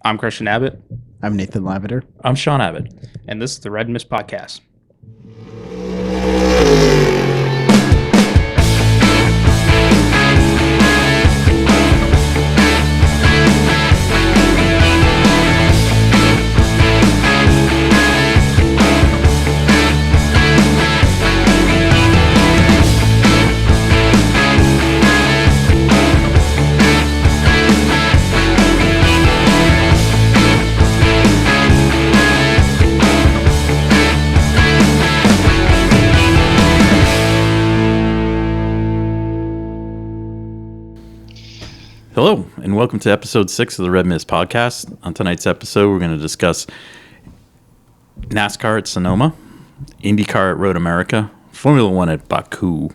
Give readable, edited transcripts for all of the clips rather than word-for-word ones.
I'm Christian Abbott. I'm Nathan Lavender. I'm Sean Abbott. And this is the Red Mist Podcast. Hello, and welcome to episode 6 of the Red Mist Podcast. On tonight's episode, we're going to discuss NASCAR at Sonoma, Indycar at Road America, Formula One at Baku,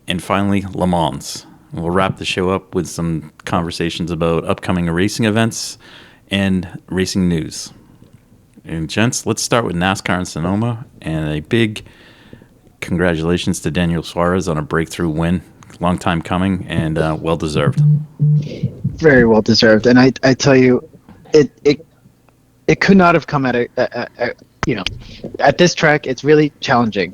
and finally, Le Mans. We'll wrap the show up with some conversations about upcoming racing events and racing news. And gents, let's start with NASCAR in Sonoma, and a big congratulations to Daniel Suarez on a breakthrough win. Long time coming and well deserved. Very well deserved, and I tell you, it could not have come at at this track. It's really challenging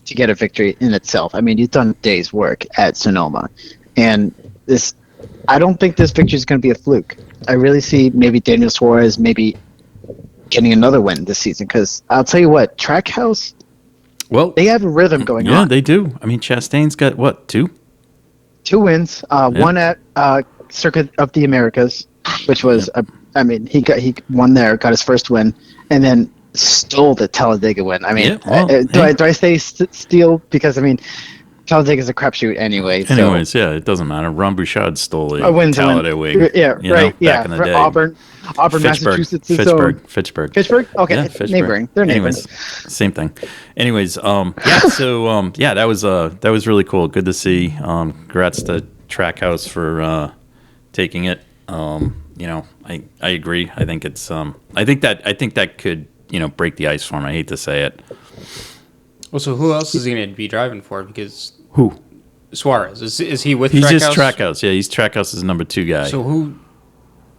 to get a victory in itself. I mean, you've done a day's work at Sonoma, and I don't think this victory is going to be a fluke. I really see maybe Daniel Suarez maybe getting another win this season, because I'll tell you what, Trackhouse. Well, they have a rhythm going on. Yeah, they do. I mean, Chastain's got what, 2? 2 wins, one at Circuit of the Americas, which was, he won there, got his first win, and then stole the Talladega win. I mean, do I say steal? Because, I mean, Talladega's a crapshoot anyway. Anyways, yeah, it doesn't matter. Ron Bouchard stole a Talladega win. Yeah, right. Back in the day. Auburn, Massachusetts. Fitchburg? Okay, yeah, Fitchburg. Neighboring. They're neighboring. Anyways, same thing. Anyways, that was really cool. Good to see. Congrats to Trackhouse for taking it. I agree. I think it's I think that could, break the ice for him. I hate to say it. Well, so who else is he going to be driving for? Because who? Suarez. Is he with Trackhouse? Trackhouse? He's just Trackhouse. Yeah, he's Trackhouse's number 2 guy. So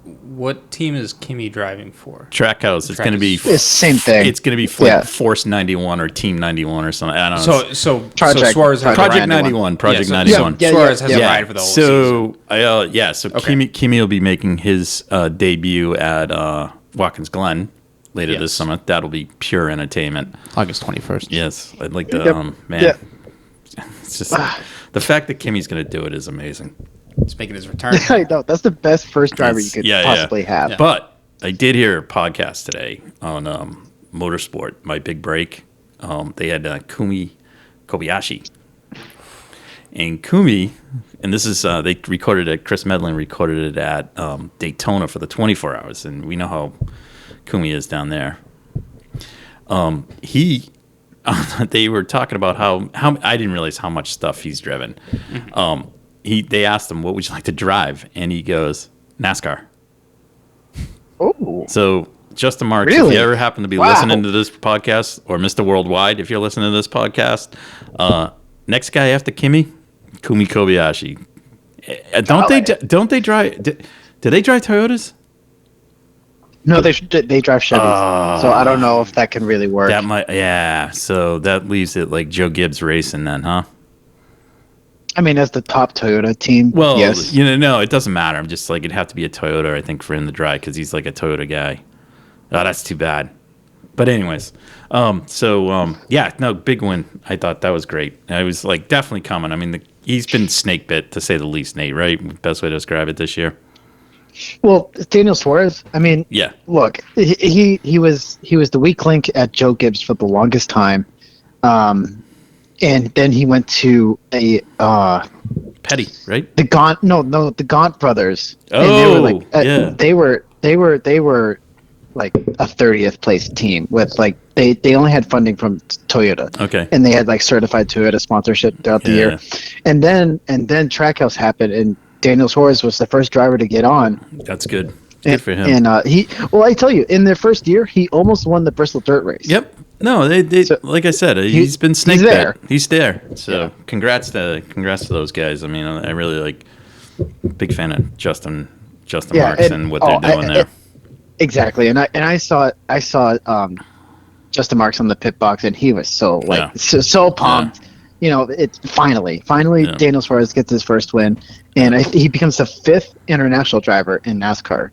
what team is Kimi driving for? Trackhouse. It's going to be the same thing. It's going to be Force 91 or Team 91 or something. I don't know. So Suarez has Project 91. Project 91. Suarez has a ride for the whole season. So Kimi will be making his debut at Watkins Glen later this summer. That'll be pure entertainment. August 21st. Yes, I'd like to. It's just the fact that Kimi's going to do it is amazing. He's making his return. I know, that's the best first driver you could possibly have. Yeah. But I did hear a podcast today on Motorsport, My Big Break. They had Kumi Kobayashi. And Kumi, and this is, they recorded it, Chris Medlin recorded it at Daytona for the 24 hours. And we know how Kumi is down there. They were talking about how I didn't realize how much stuff he's driven. They asked him, what would you like to drive? And he goes, NASCAR. Oh. So, Justin Marks, really? If you ever happen to be listening to this podcast, or Mr. Worldwide, if you're listening to this podcast, next guy after Kumi Kobayashi. Don't they drive? Do they drive Toyotas? No, they drive Chevys. So I don't know if that can really work. That might, yeah. So that leaves it like Joe Gibbs Racing then, huh? I mean, as the top Toyota team, well, yes. No, it doesn't matter. I'm just like, it'd have to be a Toyota, I think, for him to drive, because he's like a Toyota guy. Oh, that's too bad. But anyways, big win. I thought that was great. I was like, definitely coming. I mean, he's been snake bit, to say the least, Nate, right? Best way to describe it this year. Well, Daniel Suarez, I mean, look, he was the weak link at Joe Gibbs for the longest time. And then he went to a Petty, right? The Gaunt brothers. Oh, and they were like a 30th place team with like they only had funding from Toyota. Okay. And they had like certified Toyota sponsorship throughout the year. And then Trackhouse happened, and Daniel Suarez was the first driver to get on. That's good. Good for him. And I tell you, in their first year, he almost won the Bristol Dirt Race. Yep. No, so, like I said, he's been snake bit. He's there. So congrats to those guys. I mean, I really big fan of Justin Marks and what they're doing there. exactly. And I saw Justin Marks on the pit box, and he was so so pumped. You know, it's finally Daniel Suarez gets his first win, and he becomes the 5th international driver in NASCAR.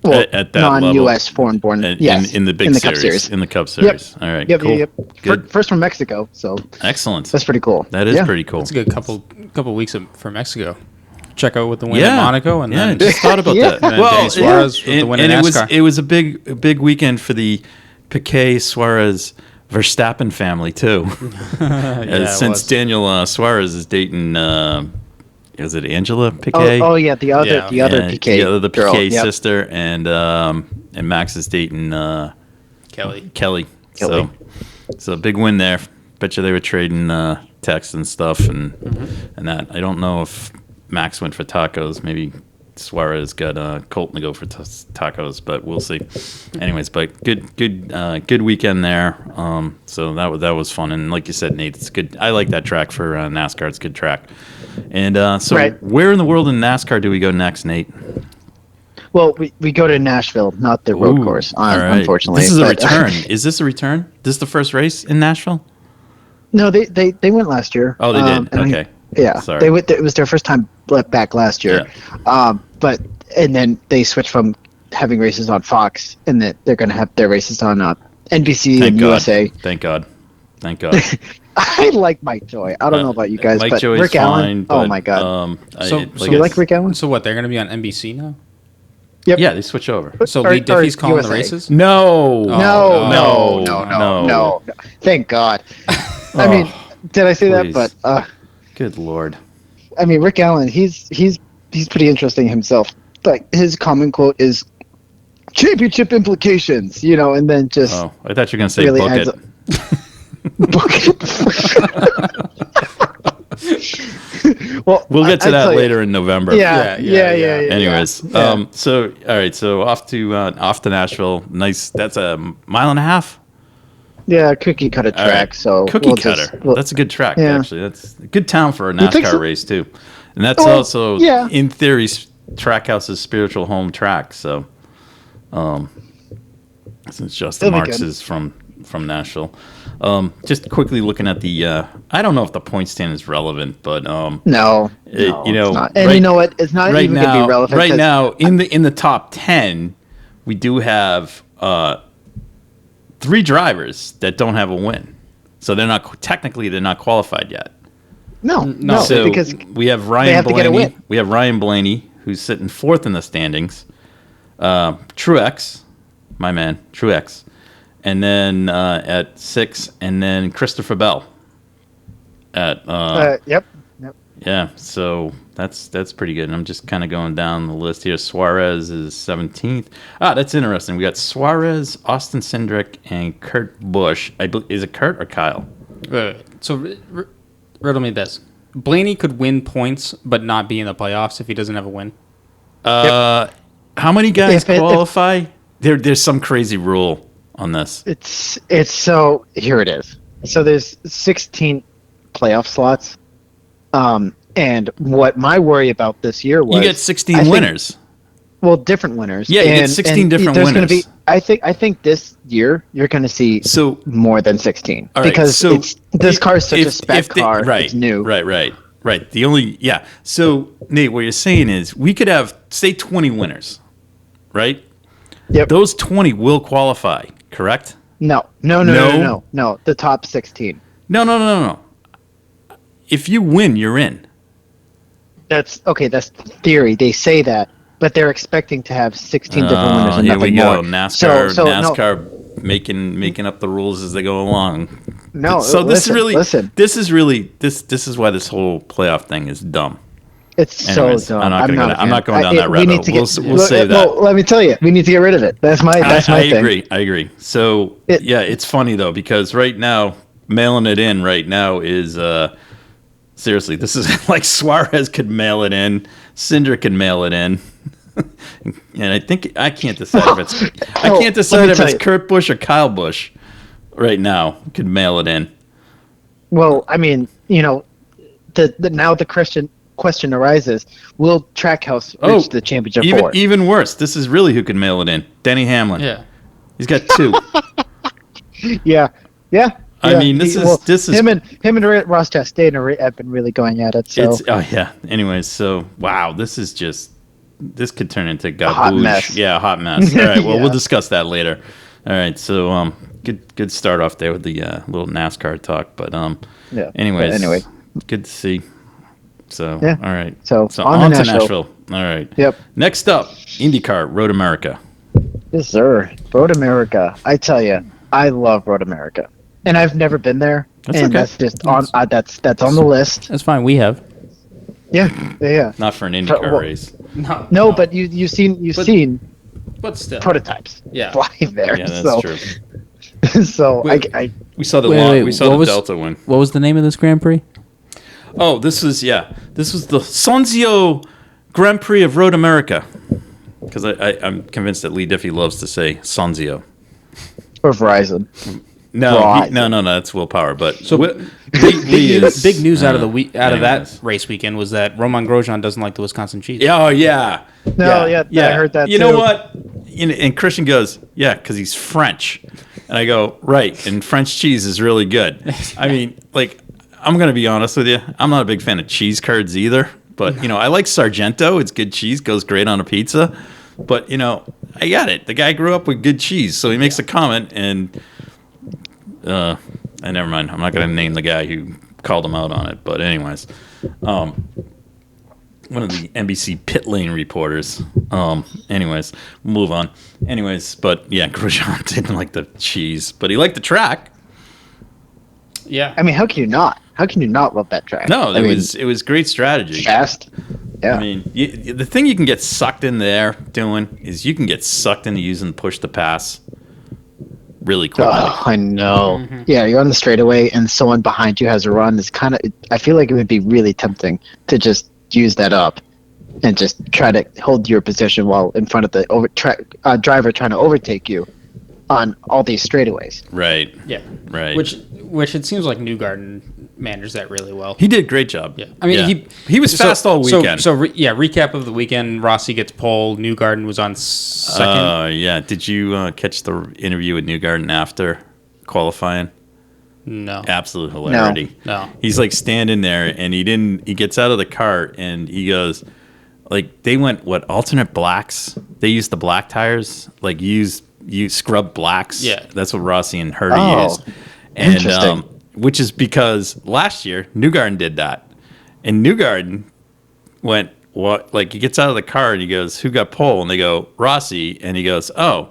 Well, at that non-U.S. level, foreign-born, in yes, the big Cup Series, in the Cup Series. Yep. All right, Yep, cool. yep. Good. First from Mexico, so Excellent. that's pretty cool. That is pretty cool. It's a good couple weeks for Mexico. Checo with the win at Monaco, and then just thought about that. and then Danny Suarez with the win in NASCAR. It was a big weekend for the Piquet Suarez Verstappen family too. Since Daniel Suarez is dating, is it Angela Piquet? Oh yeah, the other Piquet, the girl. Piquet sister, and Max is dating Kelly. So a big win there. Bet you they were trading texts and stuff and that. I don't know if Max went for tacos. Maybe Suarez got Colton to go for tacos, but we'll see. Anyways, but good weekend there. So that was fun, and like you said, Nate, it's good. I like that track for NASCAR. It's a good track. And where in the world in NASCAR do we go next, Nate? Well, we go to Nashville, not the road course, unfortunately. This is a return. Is this a return? This is the first race in Nashville? No, they went last year. Oh, they did. Okay. Sorry. It was their first time back last year. Yeah. And then they switched from having races on Fox, and that they're going to have their races on NBC and USA. Thank God. I like Mike Joy. I don't know about you guys, Mike but Joy's Rick Allen. fine, Oh my God. So you like Rick Allen? So what? They're going to be on NBC now? Yep. Yeah, they switch over. So Lee Diffie's calling the races? No. No. Thank God. I mean, did I say please. that? But good Lord. I mean, Rick Allen, he's pretty interesting himself. Like his common quote is "championship implications," and then just. Oh, I thought you were gonna say really book it. Book it. Well, we'll get to that later in November. Yeah. Anyways, so all right, so off to Nashville. Nice. That's a mile and a half. Yeah, cookie cutter track. Right. So cookie cutter. That's a good track. Actually, that's a good town for a NASCAR race too, and that's also in theory Trackhouse's spiritual home track. So, since Justin Marks is from Nashville, just quickly looking at the. I don't know if the point stand is relevant, but no, it's not. And you know what? It's not even going to be relevant. Right now, in the top 10, we do have 3 drivers that don't have a win, so they're not qualified yet. No, so because we have Ryan Blaney. We have Ryan Blaney, who's sitting 4th in the standings. Truex, my man, Truex, and then at 6, and then Christopher Bell. Yep. Yeah, so that's pretty good. And I'm just kind of going down the list here. Suarez is 17th. That's interesting. We got Suarez, Austin Cindric, and Kurt Busch. Is it Kurt or Kyle? So riddle me this: Blaney could win points but not be in the playoffs if he doesn't have a win. How many guys qualify? There's some crazy rule on this. It's so here it is. So there's 16 playoff slots. And what my worry about this year was you get 16 winners. Well, different winners. Yeah, you get 16 different there's winners. Gonna be, I think this year you're going to see more than 16 because this car is such a spec car. Right, it's new. Right. The only So Nate, what you're saying is we could have say 20 winners, right? Yep. Those 20 will qualify, correct? No. The top 16. No. If you win, you're in. That's okay. That's theory. They say that, but they're expecting to have 16 different winners and nothing more. Here we go. NASCAR making up the rules as they go along. No. So this listen. This is why this whole playoff thing is dumb. It's Anyways, so dumb. I'm not going down that rabbit hole. We'll save that. Well, let me tell you, we need to get rid of it. That's my thing. I agree. So it's funny though because right now mailing it in right now is. Seriously, this is like Suarez could mail it in, Cindric can mail it in, and I can't decide if it's Kurt Busch or Kyle Busch right now could mail it in. Well, I mean, now the Christian question arises: will Trackhouse reach the championship four? Even worse. This is really who could mail it in. Denny Hamlin. Yeah. He's got 2. Yeah. I mean, this is him and Ross Chastain have been really going at it. So Anyways, so wow, this could turn into a hot mess. Yeah, a hot mess. All right, well, Yeah. we'll discuss that later. All right, so good start off there with the little NASCAR talk, but anyway, good to see. So Yeah. all right, So on to to Nashville. All right. Yep. Next up, IndyCar Road America. Yes, sir. Road America. I tell you, I love Road America, and I've never been there. That's and okay. that's just on. That's on the list. That's fine. We have. Yeah. Not for an IndyCar race. No, but you've seen But still. prototypes fly there. Yeah, that's so, true. So Wait. We saw the what was- Delta win. What was the name of this Grand Prix? Oh, this was the Sonzio Grand Prix of Road America. Because I'm convinced that Lee Diffie loves to say Sonzio. or Verizon. No, that's willpower. But So big news out of that race weekend was that Roman Grosjean doesn't like the Wisconsin cheese. Oh yeah. No, yeah, I heard that. You too. know what? And Christian goes, yeah, because he's French, and I go, right, and French cheese is really good. I mean, like, I'm gonna be honest with you, I'm not a big fan of cheese curds either. But I like Sargento. It's good cheese, goes great on a pizza. But I got it. The guy grew up with good cheese, so he makes a comment, and never mind. I'm not going to name the guy who called him out on it. But anyways, one of the NBC pit lane reporters. Anyways, move on. Anyways, but yeah, Grosjean didn't like the cheese, but he liked the track. Yeah. I mean, how can you not? How can you not love that track? No, it was great strategy. Fast. Yeah. I mean, the thing you can get sucked in there doing is you can get sucked into using push to pass really quickly. Oh, I know. Mm-hmm. Yeah, you're on the straightaway and someone behind you has a run. It's kind of. I feel like it would be really tempting to just use that up and just try to hold your position while in front of the driver trying to overtake you on all these straightaways. Right. Yeah. Right. Which it seems like Newgarden managed that really well. He did a great job. Yeah. I mean, he was fast all weekend. Recap of the weekend. Rossi gets pole. Newgarden was on second. Yeah. Did you catch the interview with Newgarden after qualifying? No. Absolute hilarity. No. He's like standing there and he gets out of the cart and he goes, like, they went, alternate blacks? They used the black tires? Like, you scrub blacks? Yeah. That's what Rossi and Hurdy used. And, interesting. which is because last year, Newgarden did that. And Newgarden went, what? Like, he gets out of the car and he goes, who got pole? And they go, Rossi. And he goes, oh.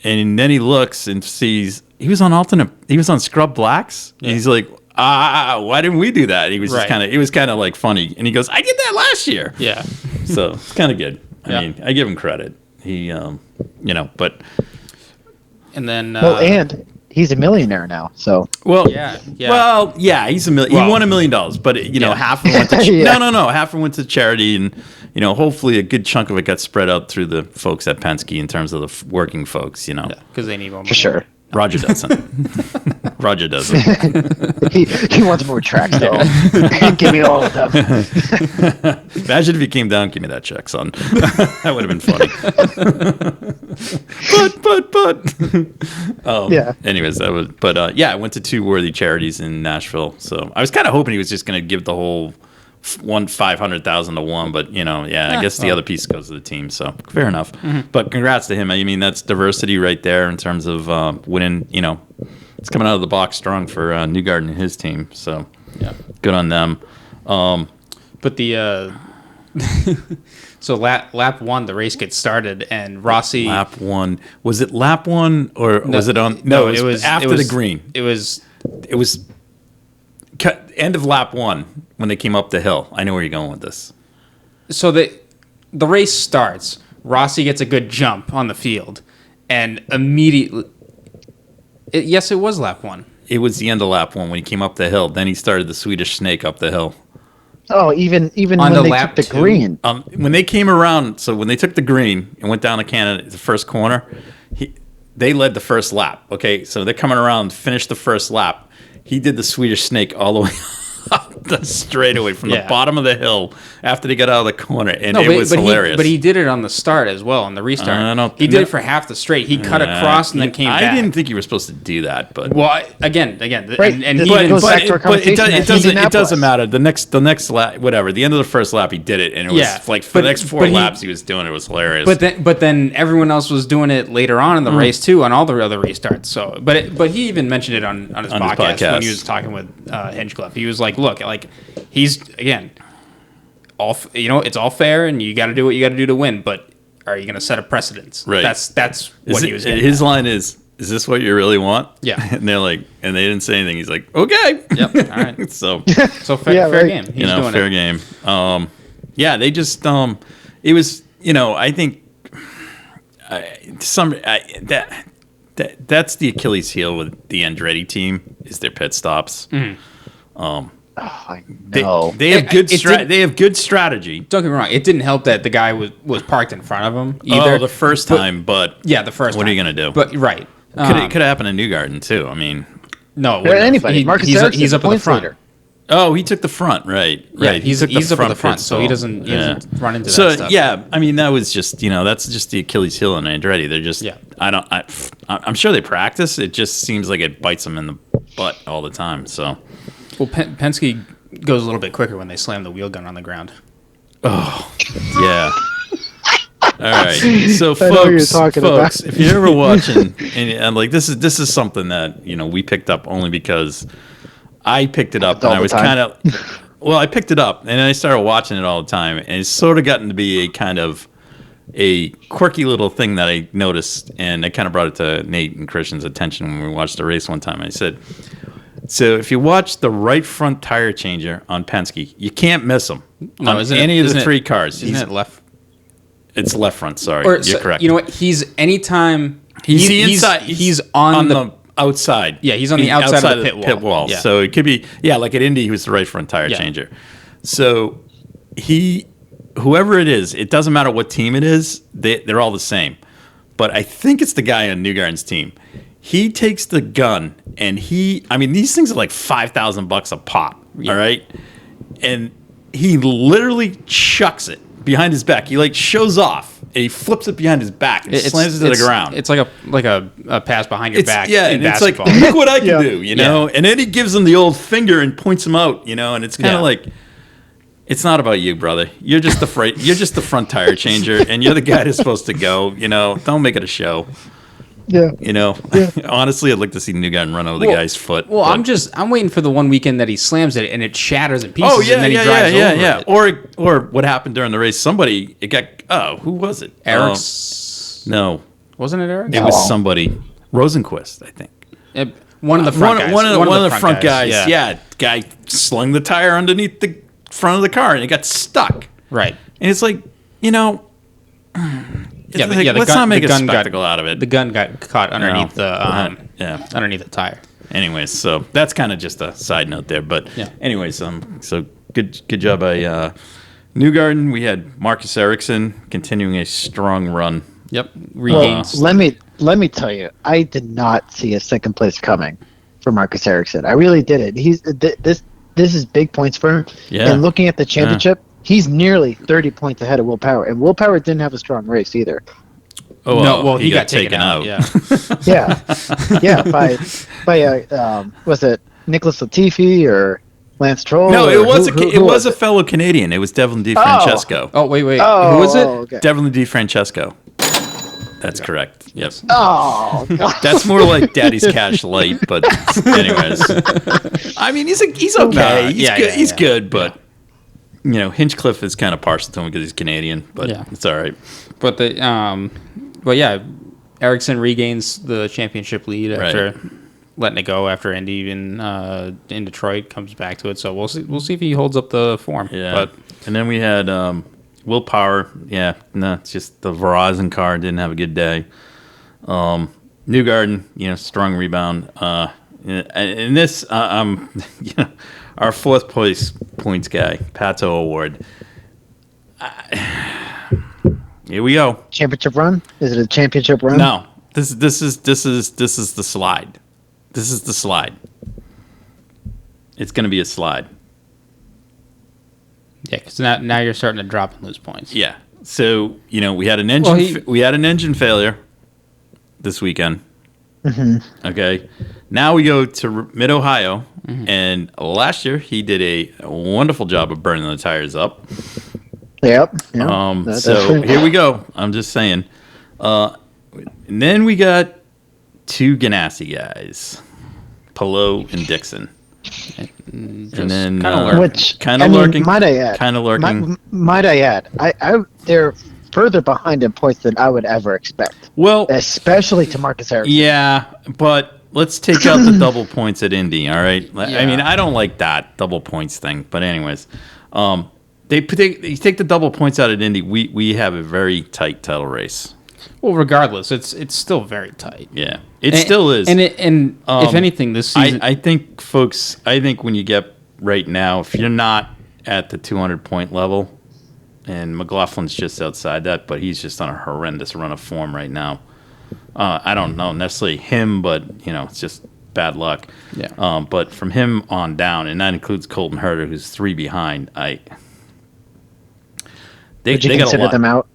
And then he looks and sees, he was on scrub blacks. Yeah. And he's like, why didn't we do that? He was just kind of like funny. And he goes, I did that last year. Yeah. So it's kind of good. I mean, I give him credit. He, but. And then. And he's a millionaire now, so. Well, yeah. Well, yeah, he's a million. He won $1 million, but half of it went to half of it went to charity, and hopefully a good chunk of it got spread out through the folks at Penske in terms of the working folks. Because they need more money. For sure. Roger doesn't. Roger doesn't. he wants more tracks though. Give me all of them. Imagine if he came down, give me that check, son. That would have been funny. but. Yeah. Anyways, that was. But I went to 2 worthy charities in Nashville, so I was kind of hoping he was just going to give the whole $500,000 to one, but I guess the other piece goes to the team, so fair enough. Mm-hmm. But congrats to him. I mean, that's diversity right there in terms of winning. It's coming out of the box strong for Newgarden and his team, so good on them. But the so lap 1, the race gets started, and Rossi. Lap 1, was it lap 1 or was it on? No, it was after the green. It was end of lap 1 when they came up the hill. I know where you're going with this. So the race starts. Rossi gets a good jump on the field, and immediately. Yes, it was lap 1. It was the end of lap 1 when he came up the hill. Then he started the Swedish snake up the hill. Oh, even on when the they lap took the 2? green. When they came around, so when they took the green and went down to Canada, the first corner, they led the first lap. Okay, so they're coming around, finished the first lap. He did the Swedish snake all the way up. the straightaway from the Yeah. bottom of the hill after they got out of the corner, and No, it was hilarious. But he did it on the start as well, on the restart. He did it for half the straight. He cut across and then came back. I didn't think you were supposed to do that, but Well, again, Right. and This he goes back to our it conversation at doesn't Indianapolis. matter. The next lap, whatever. The end of the first lap, he did it, and it was like for the next four laps, he was doing it. It was hilarious. But then everyone else was doing it later on in the race too, on all the other restarts. So, but he even mentioned it on his podcast when he was talking with Hinchcliffe. He was like, "Look, like he's again, it's all fair, and you got to do what you got to do to win. But are you going to set a precedence? Right. That's what he was. His line is this what you really want? Yeah. And they're like, and they didn't say anything. He's like, okay. Yep. All right. So fair game. He's doing fair it. game. They just it was I think that's the Achilles heel with the Andretti team is their pit stops. I know. They have they have good strategy. Don't get me wrong. It didn't help that the guy was parked in front of him either. Oh, the first time, but yeah, the first. What time. are you gonna do? But right, could have happened in Newgarden too. I mean, no, Or anybody. Marcus he's Ericsson, up at the points front. leader. oh, he took the front, right? Yeah, Right. he's took up at the front, pit so he stall. doesn't run into So that stuff. yeah, I mean that was just that's just the Achilles heel in Andretti. They're just I'm sure they practice. It just seems like it bites them in the butt all the time. So Well, Penske goes a little bit quicker when they slam the wheel gun on the ground. yeah. All right, so I know what you're folks, talking about. if you're ever watching, and like this is something that we picked up only because I picked it up and all I the was time. kind of I picked it up and then I started watching it all the time, and it's sort of gotten to be a kind of a quirky little thing that I noticed, and I kind of brought it to Nate and Christian's attention when we watched the race one time. I said, so if you watch the right front tire changer on Penske, you can't miss him on any of the three cars. Isn't it left? It's left front. Sorry, you're correct. You know what? He's anytime He's the inside. He's on the outside. Yeah, he's on the outside of the pit wall. Yeah. So it could be like at Indy, he was the right front tire changer. So whoever it is, it doesn't matter what team it is, they're all the same. But I think it's the guy on Newgarden's team. He takes the gun and these things are like $5,000 a pop. Yeah. All right, and he literally chucks it behind his back. He like shows off and he flips it behind his back and slams it to the ground. It's like a pass behind your back. Yeah, in and it's like, basketball. look what I can do, Yeah. And then he gives him the old finger and points him out, and it's kind of like, it's not about you, brother. You're just the front tire changer, and you're the guy that's supposed to go. Don't make it a show. Yeah. Honestly, I'd like to see Newgarden run over the guy's foot. Well, but- I'm waiting for the one weekend that he slams it and it shatters in pieces. Oh yeah, and then he yeah, drives yeah. over it. Or what happened during the race? Who was it? Eric's No, wasn't it Eric? it was somebody. Rosenquist, I think. One of the front guys. One of the front guys. Yeah, guy slung the tire underneath the front of the car and it got stuck. Right. And it's like, let's not make a spectacle out of it. The gun got caught underneath underneath the tire. Anyways, so that's kind of just a side note there. But anyways, so good job by Newgarden. We had Marcus Ericsson continuing a strong run. Yep. Well, Regains. let me tell you, I did not see a second place coming for Marcus Ericsson. I really didn't. This is big points for him. Yeah. And looking at the championship, he's nearly 30 points ahead of Will Power, and Will Power didn't have a strong race either. Oh, no, well, he got taken out. Yeah. Yeah, by was it Nicholas Latifi or Lance Stroll? No, or it was a fellow Canadian. It was Devlin DiFrancesco. Oh, wait. Oh, Who was it? okay. Devlin DiFrancesco. That's correct. Yes. Oh, God. That's more like Daddy's Cash Light, but anyways. I mean, he's okay. He's good, but Hinchcliffe is kind of partial to him because he's Canadian, but it's all right. But Ericsson regains the championship lead after letting it go after Indy in Detroit, comes back to it. So we'll see if he holds up the form. Yeah. And then we had Will Power. Yeah, no, it's just the Verizon car didn't have a good day. Newgarden, strong rebound. And this, our fourth place points guy, Pato Award. Here we go. Championship run? Is it a championship run? No, this is the slide. This is the slide. It's going to be a slide. Yeah, because now you're starting to drop and lose points. Yeah. So we had an engine failure this weekend. Mm-hmm. Okay. Now we go to Mid Ohio, and last year he did a wonderful job of burning the tires up. Yep. So here we go. I'm just saying. And then we got two Ganassi guys, Palou and Dixon. And then kind of lurking. Might I add, they're further behind in points than I would ever expect. Well, especially to Marcus Ericsson. Yeah, but let's take out the double points at Indy. All right. Yeah. I mean, I don't like that double points thing, but anyways, they take the double points out at Indy. We have a very tight title race. Well, regardless, it's still very tight. Yeah, it still is. And if anything, this season, I think, folks. I think when you get right now, if you're not at the 200-point level, and McLaughlin's just outside that, but he's just on a horrendous run of form right now. I don't know necessarily him, but it's just bad luck. Yeah. But from him on down, and that includes Colton Herter, who's 3 behind. Would you consider them out?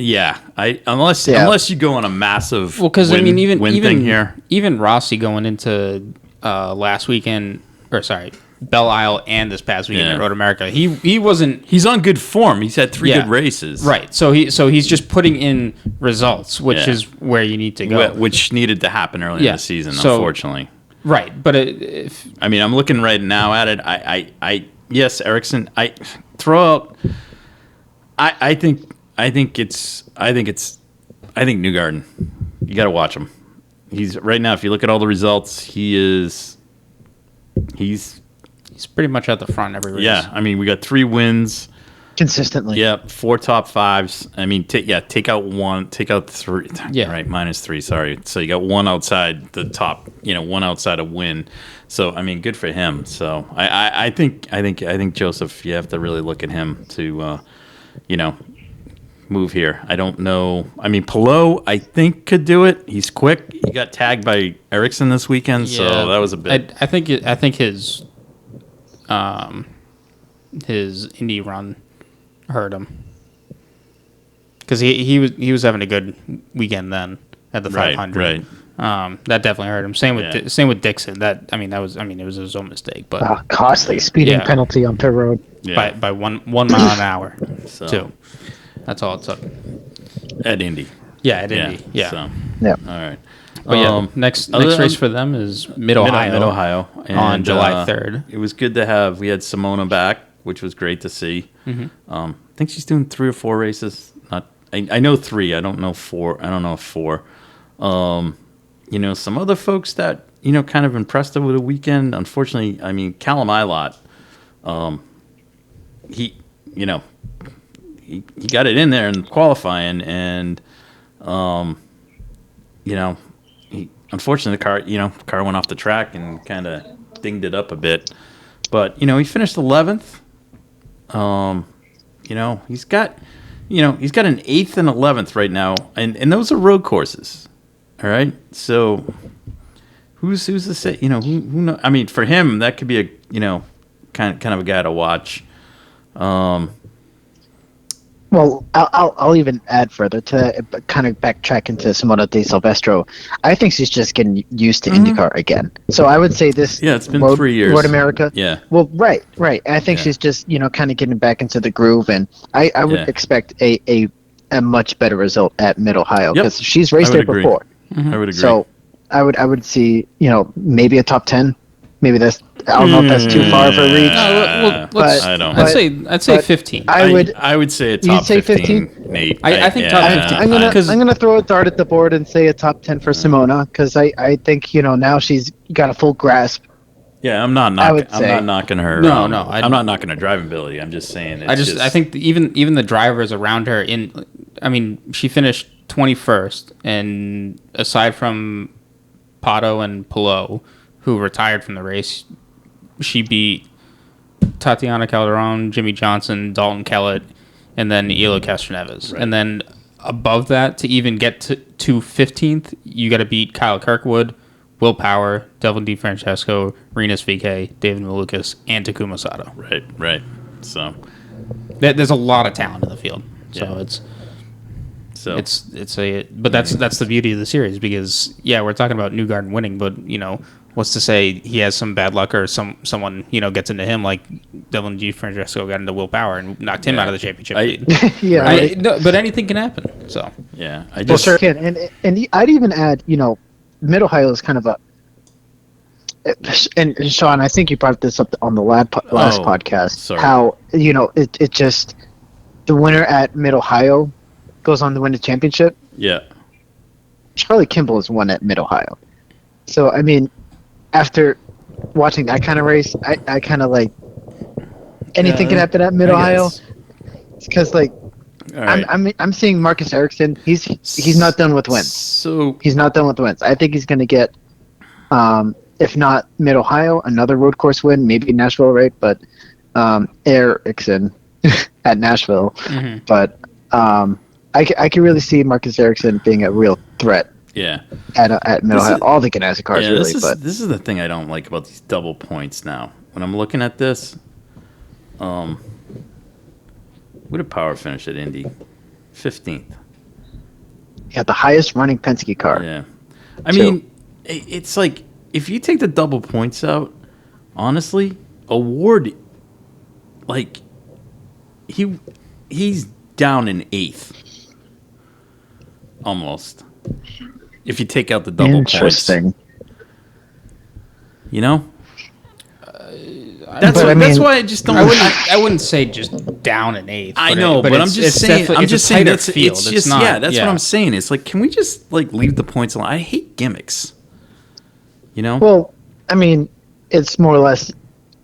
Yeah, unless you go on a massive win thing here. Even Rossi going into last weekend, Belle Isle and this past weekend at Road America, he wasn't. He's on good form. He's had 3 good races. Right. So he's just putting in results, which is where you need to go. Which needed to happen early in the season, unfortunately. Right, but I'm looking right now at it. Yes, Ericsson. I throw out. I think Newgarden. You got to watch him. He's right now. If you look at all the results, he's pretty much at the front every race. Yeah, we got 3 wins consistently. Yeah, 4 top 5s. Take out 1, take out 3. Yeah, right, -3. Sorry. So you got 1 outside the top. 1 outside a win. So good for him. So I think Joseph, you have to really look at him to move here. I don't know. Palou, I think, could do it. He's quick. He got tagged by Ericsson this weekend, so that was a bit. I think his Indy run hurt him because he was having a good weekend then at the 500. Right. That definitely hurt him. Same with Dixon. It was his own mistake, but costly speeding penalty on pit road by 1 mile an hour. Too. That's all it took. At Indy. Yeah, at Indy. Yeah. So, yeah. All right. But next race for them is Mid Ohio on July 3rd. It was good to have. We had Simona back, which was great to see. Mm-hmm. I think she's doing 3 or 4 races. I know 3. I don't know 4. I don't know if 4. Some other folks that kind of impressed over the weekend. Unfortunately, Callum Ilott. He got it in there in qualifying, and unfortunately the car went off the track and kind of dinged it up a bit. But he finished 11th. He's got an 8th and 11th right now, and those are road courses. All right, so who's to say? Who know? For him, that could be a kind of a guy to watch. Well, I'll even add further to kind of backtrack into Simona de Silvestro. I think she's just getting used to IndyCar again. So I would say this. Yeah, it's been 3 years. Road America. Yeah. Well, right. And I think she's just kind of getting back into the groove, and I would expect a much better result at Mid Ohio because she's raced there before. Mm-hmm. I would agree. So I would see maybe a top 10. Maybe that's. I don't know if that's too far of a reach. I don't. I'd say 15. I would say a top 15. Nate. I think top 15. I'm gonna throw a dart at the board and say a top 10 for Simona because I think now she's got a full grasp. Yeah, I'm not knocking her. No, I'm not knocking her driving ability. I'm just saying. I think even the drivers around her she finished 21st, and aside from Pato and Palou, who retired from the race, she beat Tatiana Calderon, Jimmy Johnson, Dalton Kellett, and then Elo Castroneves. Right. And then above that, to even get to 15th, you got to beat Kyle Kirkwood, Will Power, Delvin DeFrancesco, Rinus VK, David Malukas, and Takuma Sato. Right. So, there's a lot of talent in the field. So but that's the beauty of the series, because we're talking about Newgarden winning, but what's to say he has some bad luck or someone gets into him, like Dylan Francesco got into Will Power and knocked him out of the championship lead. But anything can happen. So sure can. And I'd even add, Mid-Ohio is kind of and Sean, I think you brought this up on the last podcast. Sorry. How it just, the winner at Mid-Ohio goes on to win the championship. Yeah. Charlie Kimball has won at Mid-Ohio. So I mean, after watching that kind of race, I kind of like anything can happen at Mid-Ohio. Because right. I'm seeing Marcus Ericsson. He's not done with wins. So he's not done with wins. I think he's going to get, if not Mid-Ohio, another road course win, maybe Nashville, right? But Ericsson at Nashville. Mm-hmm. But I can really see Marcus Ericsson being a real threat. Yeah. At Mid-Ohio, all the Ganassi cars really. This is the thing I don't like about these double points now. When I'm looking at this, what did Power finish at Indy? 15th. Yeah, the highest running Penske car. Yeah. I mean, it's like, if you take the double points out, honestly, Award, like, he's down in 8th. Almost. If you take out the double Interesting. points. That's why I just don't. I wouldn't say just down in 8th. I know, but I'm just saying. That's what I'm saying. It's like, can we just leave the points alone? I hate gimmicks. Well, I mean, it's more or less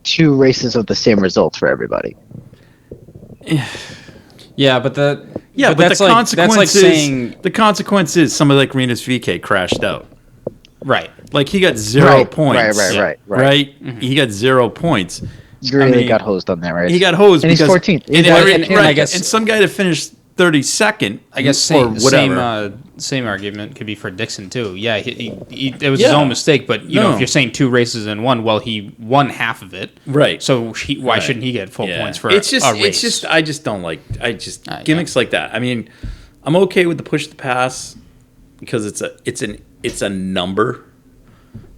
2 races of the same results for everybody. Yeah, but the consequence is somebody like Rinus VeeKay crashed out. Right. Like, he got 0 points. Right. Mm-hmm. He got 0 points. He really got hosed on that race. He got hosed, and because he's 14th. I guess, and some guy that finished 32nd. I guess same argument could be for Dixon too. Yeah, it was his own mistake, but if you're saying 2 races in one, well, he won half of it, right? So why shouldn't he get full points for a race? It's just I just don't like gimmicks like that. I mean, I'm okay with the push to pass because it's a number.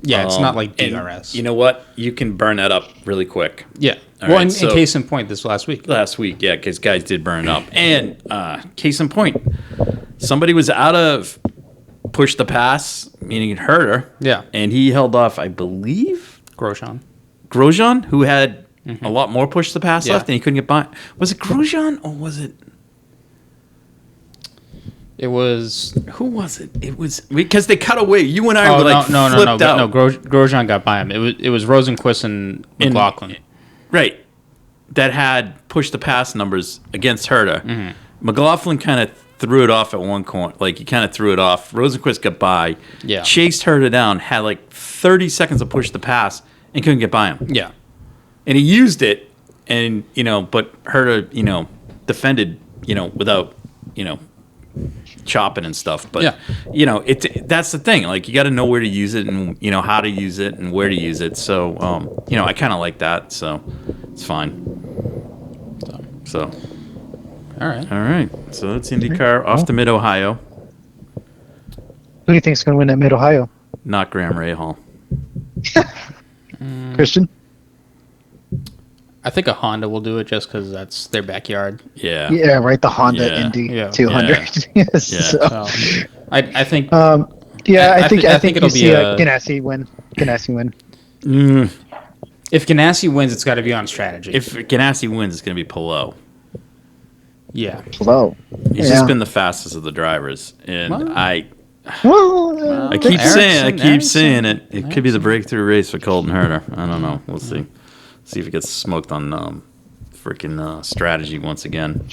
Yeah, it's not like DRS. You know what? You can burn that up really quick. Yeah. In case in point, this last week. Yeah, because guys did burn it up. And case in point, somebody was out of push the pass, meaning it hurt her. Yeah. And he held off, I believe, Grosjean, who had a lot more push the pass left, and he couldn't get by. Was it Grosjean or was it? It was... Who was it? It was... Because they cut away. You and I were flipped out. No, Grosjean got by him. It was Rosenquist and McLaughlin. Right. That had push the pass numbers against Herta. Mm-hmm. McLaughlin kind of threw it off at one corner. He kind of threw it off. Rosenquist got by. Yeah. Chased Herta down. Had 30 seconds to push the pass and couldn't get by him. Yeah. And he used it, and, but Herta, defended, without, chopping and stuff. But that's the thing. You got to know where to use it, and how to use it and where to use it. So I kind of like that. So it's fine. So all right. So that's IndyCar off to Mid-Ohio. Who do you think is going to win at Mid-Ohio? Not Graham Rahal. Christian? I think a Honda will do it just because that's their backyard. Yeah. Yeah, right. The Honda Indy 200. Yeah. So, I think. I think it'll be a Ganassi win. If Ganassi wins, it's got to be on strategy. If Ganassi wins, it's going to be Palou. Yeah. Palou. He's just been the fastest of the drivers, and I keep saying it. It could be the breakthrough race for Colton Herta. I don't know. We'll see. See if he gets smoked on freaking strategy once again.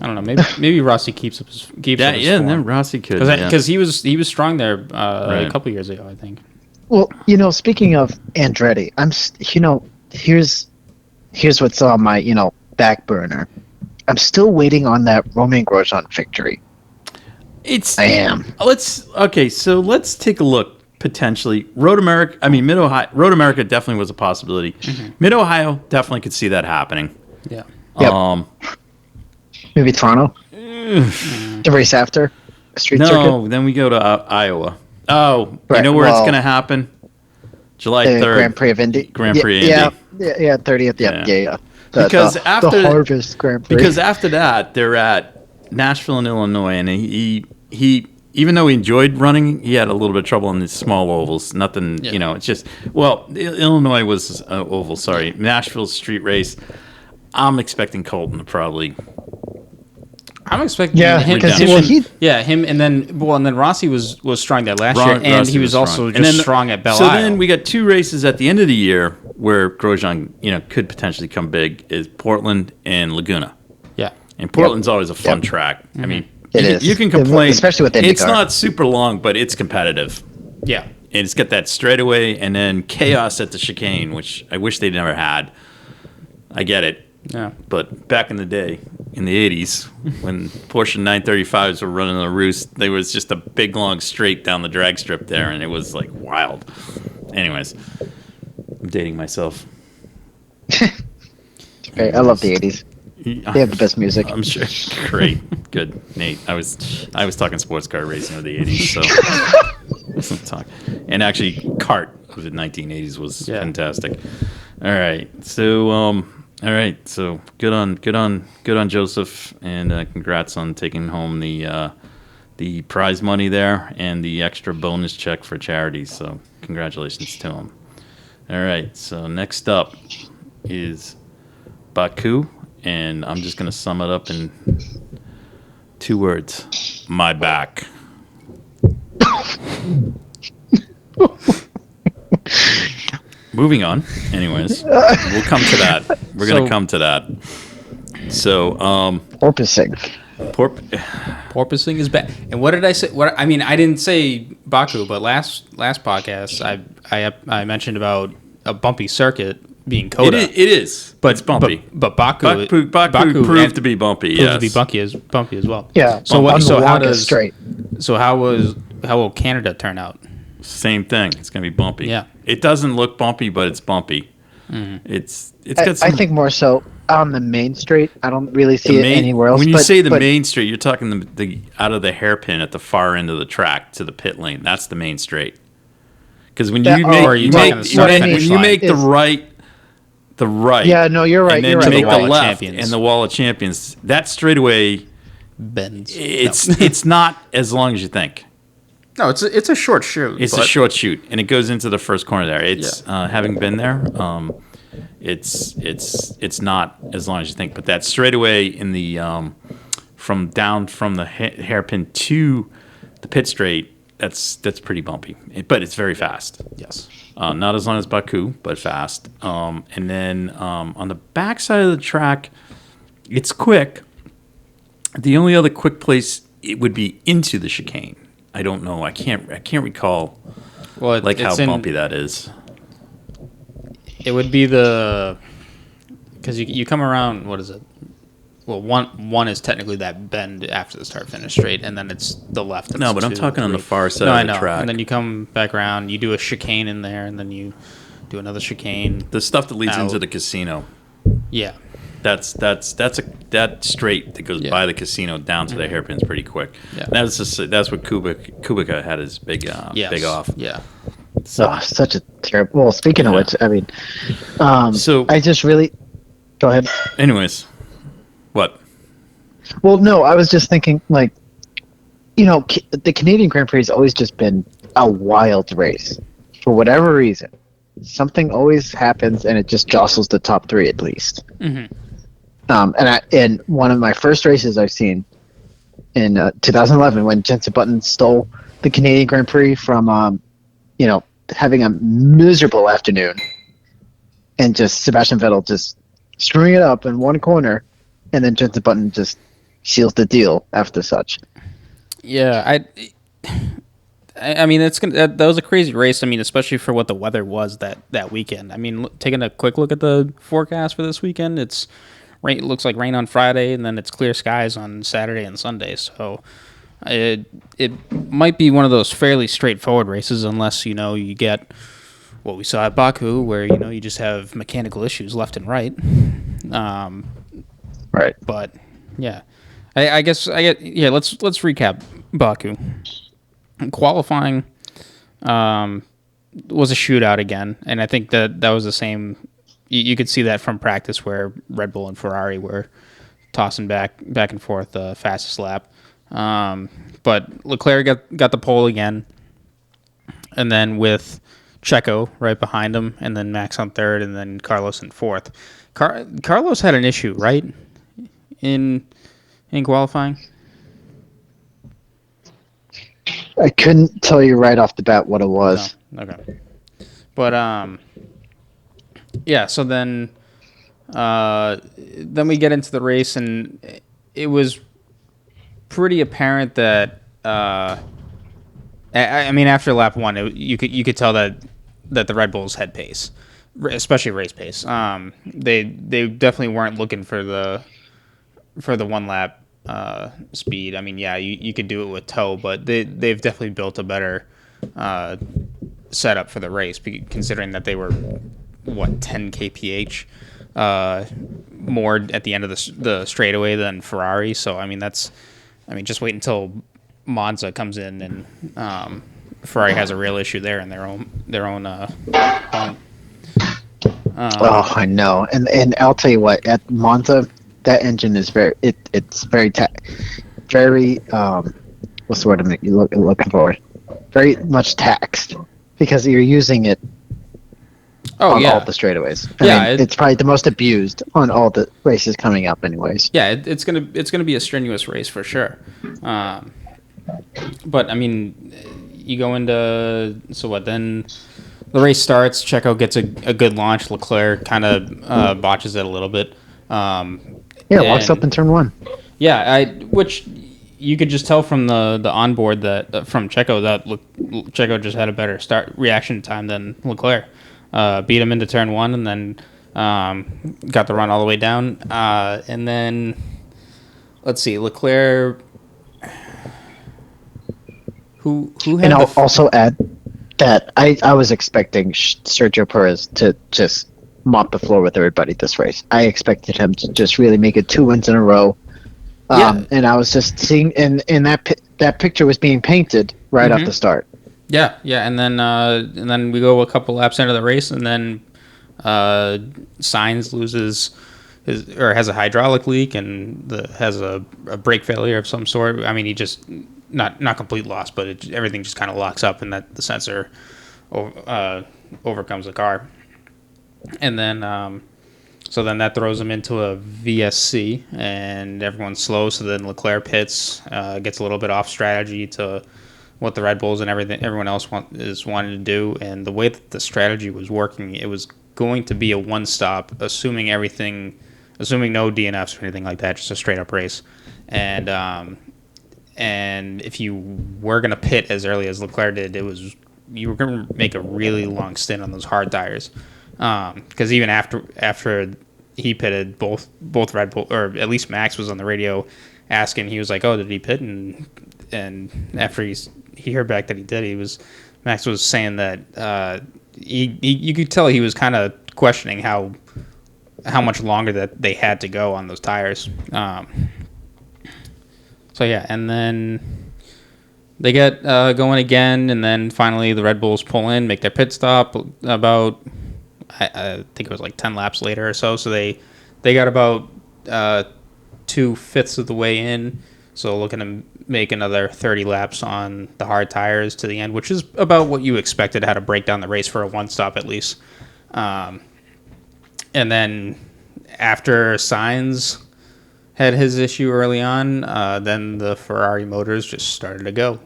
I don't know. Maybe Rossi keeps up his form. Then Rossi could. Because he was strong there a couple years ago, I think. Well, speaking of Andretti, here's what's on my back burner. I'm still waiting on that Romain Grosjean victory. I am. So let's take a look. Potentially, Mid-Ohio. Road America definitely was a possibility. Mm-hmm. Mid-Ohio definitely could see that happening. Yeah. Yep. Maybe Toronto. The race after street circuit. Then we go to Iowa. Oh, Right, you know where it's going to happen? July 3rd. Grand Prix of Indy. Grand Prix Indy. Yeah, 30th. Yeah. Because after the Harvest Grand Prix. Because after that, they're at Nashville and Illinois, and he even though he enjoyed running, he had a little bit of trouble in the small ovals. Nothing, it's just Illinois was oval. Sorry, Nashville's street race. I'm expecting Colton to probably. I'm expecting him and then Rossi was strong that last year, and Rossi he was also strong at Belle So Isle. then we got two races at the end of the year where Grosjean, could potentially come big is Portland and Laguna. Yeah, and Portland's always a fun track. Mm-hmm. I mean, you can complain, especially with Indycar. It's not super long, but it's competitive. Yeah, and it's got that straightaway and then chaos at the chicane, which I wish they never had. I get it. Yeah, but back in the day, in the 80s, when Porsche 935s were running the roost, there was just a big long straight down the drag strip there, and it was like wild. Anyways, I'm dating myself. Okay, I love the 80s. They have the best music. I'm sure. Great, good, Nate. I was talking sports car racing of the 80s, so let's not talk. And actually, kart of the 1980s was fantastic. All right, so. All right, so good on Joseph, and congrats on taking home the prize money there and the extra bonus check for charity. So congratulations to him. All right, so next up is Baku, and I'm just gonna sum it up in 2 words: my back. Moving on. Anyways, we'll come to that. We're going to come to that. So, porpoising. Porpoising is bad. And what did I say? I didn't say Baku, but last podcast I mentioned about a bumpy circuit being Coda. It is, but it's bumpy. But Baku proved to be bumpy. Proved to be bumpy as well. Yeah. So how will Canada turn out? Same thing. It's going to be bumpy. Yeah. It doesn't look bumpy, but it's bumpy. Mm-hmm. It's got some. I think more so on the main straight. I don't really see it anywhere else. When you say the main straight, you're talking the out of the hairpin at the far end of the track to the pit lane. That's the main straight. Because when you make the right. Yeah, no, you're right. And then you're you right. make the left and the wall of champions. That straightaway bends. It's not as long as you think. No, it's a short shoot. It's a short shoot, and it goes into the first corner there. It's having been there, it's not as long as you think. But that straightaway in the from the hairpin to the pit straight, that's pretty bumpy, but it's very fast. Yes, not as long as Baku, but fast. And then on the back side of the track, it's quick. The only other quick place it would be into the chicane. I don't know. I can't recall how bumpy that is. It would be because you come around. What is it? Well, one is technically that bend after the start finish straight, and then it's the left. No, but I'm talking on the far side of the track. And then you come back around. You do a chicane in there, and then you do another chicane. The stuff that leads into the casino. Yeah. That straight that goes by the casino down to the hairpin's pretty quick. Yeah. That's what Kubica had his big off. Yeah. So such a terrible. Well, speaking of which, I mean, so I just really go ahead. Anyways, what? Well, no, I was just thinking, like, the Canadian Grand Prix has always just been a wild race for whatever reason. Something always happens, and it just jostles the top 3 at least. Mm-hmm. And one of my first races I've seen in 2011 when Jenson Button stole the Canadian Grand Prix from, having a miserable afternoon, and just Sebastian Vettel just screwing it up in one corner, and then Jenson Button just seals the deal after such. Yeah, I mean, that was a crazy race. I mean, especially for what the weather was that weekend. I mean, taking a quick look at the forecast for this weekend, it looks like rain on Friday, and then it's clear skies on Saturday and Sunday. So it might be one of those fairly straightforward races, unless you get what we saw at Baku, where you just have mechanical issues left and right. Right. But yeah, I guess Let's recap Baku. Qualifying was a shootout again, and I think that was the same. You could see that from practice where Red Bull and Ferrari were tossing back and forth the fastest lap. But Leclerc got the pole again, and then with Checo right behind him, and then Max on third, and then Carlos in fourth. Carlos had an issue, right, in qualifying? I couldn't tell you right off the bat what it was. No. Okay. But yeah. So then we get into the race, and it was pretty apparent that I mean, after lap one, you could tell that the Red Bulls had pace, especially race pace. They definitely weren't looking for the 1 lap speed. I mean, yeah, you could do it with tow, but they've definitely built a better setup for the race, considering that they were 10 kph more at the end of the straightaway than Ferrari. So I mean, just wait until Monza comes in and Ferrari has a real issue there in their own home. Oh, I know, and I'll tell you what, at Monza, that engine is it's very what's the word I'm looking for? Very much taxed because you're using it on all the straightaways. I mean, it's probably the most abused on all the races coming up, anyways. Yeah, it's gonna be a strenuous race for sure. But I mean, you go into then the race starts. Checo gets a good launch. Leclerc kind of botches it a little bit. Walks up in turn one. Yeah, which you could just tell from the onboard that from Checo that Checo just had a better reaction time than Leclerc. Beat him into turn one, and then got the run all the way down. And then let's see, Leclerc. Who had? And I'll also add that I was expecting Sergio Perez to just mop the floor with everybody this race. I expected him to just really make it 2 wins in a row. And I was just seeing, and that picture was being painted right off the start. Yeah, and then we go a couple laps into the race, and then Sainz loses has a hydraulic leak and has a brake failure of some sort. I mean, he just not complete loss, but everything just kind of locks up, and that the sensor overcomes the car. And then so then that throws him into a VSC, and everyone's slow. So then Leclerc pits, gets a little bit off strategy to what the Red Bulls and everyone else is wanting to do. And the way that the strategy was working, it was going to be a one stop, assuming no DNFs or anything like that, just a straight up race. And if you were going to pit as early as Leclerc did, you were going to make a really long stint on those hard tires. Because even after he pitted, both Red Bull, or at least Max was on the radio asking, he was like, "Oh, did he pit?" And after he heard back that he did, Max was saying that you could tell he was kind of questioning how much longer that they had to go on those tires. So yeah, and then they get going again, and then finally the Red Bulls pull in, make their pit stop about. I think it was like 10 laps later or so. So they got about 2/5 of the way in. So looking to make another 30 laps on the hard tires to the end, which is about what you expected, how to break down the race for a one stop at least. And then after Sainz had his issue early on, then the Ferrari motors just started to go.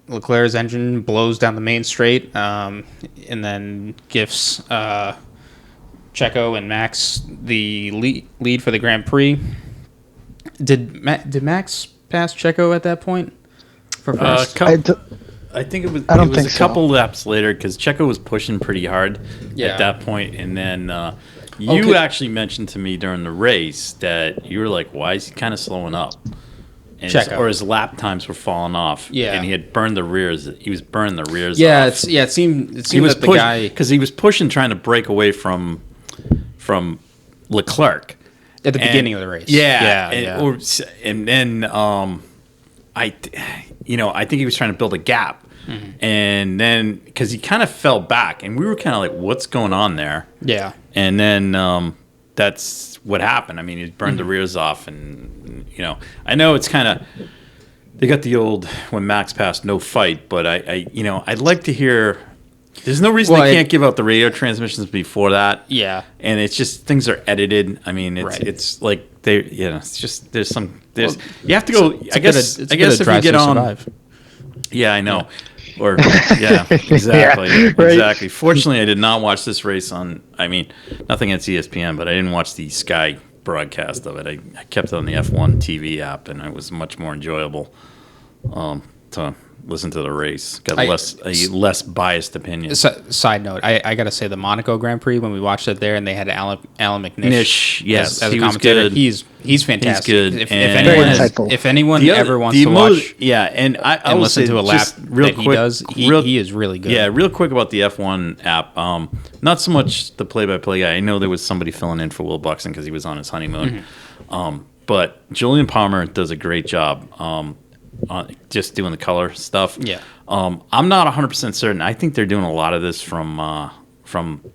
Leclerc's engine blows down the main straight, and then gives Checo and Max the lead for the Grand Prix. Did Max pass Checo at that point for first? I think it was. I don't think think a couple laps later because Checo was pushing pretty hard at that point, and then you actually mentioned to me during the race that you were like, "Why is he kind of slowing up?" And his lap times were falling off. Yeah, and he had burned the rears. He was burning the rears. Yeah, off. It seemed that the guy, because he was pushing, trying to break away from Leclerc. At the beginning of the race. And then I think he was trying to build a gap. Mm-hmm. And then, because he kind of fell back, and we were kind of like, what's going on there? Yeah. And then that's what happened. I mean, he burned the rears off, and, I know it's kind of, they got the old, when Max passed, no fight, but I'd like to hear, there's no reason they can't give out the radio transmissions before that. Yeah. And it's just, things are edited. I mean, it's like, it's just, you have to go, I guess if you get on. Survive. Yeah, I know. Or exactly. Exactly. Fortunately, I did not watch this race nothing against ESPN, but I didn't watch the Sky broadcast of it. I kept it on the F1 TV app, and it was much more enjoyable to listen to the race. Got a less biased opinion. Side note, I got to say the Monaco Grand Prix, when we watched it there, and they had Alan McNish yes, as a commentator. He's fantastic. He's good. If anyone ever wants to watch, and I will listen say to a lap real that quick, he does, he is really good. Yeah, real quick about the F1 app. Not so much the play-by-play guy. I know there was somebody filling in for Will Buxton because he was on his honeymoon. Mm-hmm. But Julian Palmer does a great job. Just doing the color stuff. Yeah. I'm not 100% certain. I think they're doing a lot of this from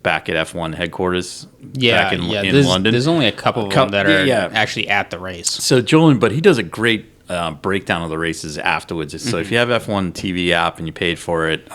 back at F1 headquarters. Back in London. There's only a couple of them that are actually at the race. So Julian, but he does a great breakdown of the races afterwards. So if you have F1 TV app and you paid for it,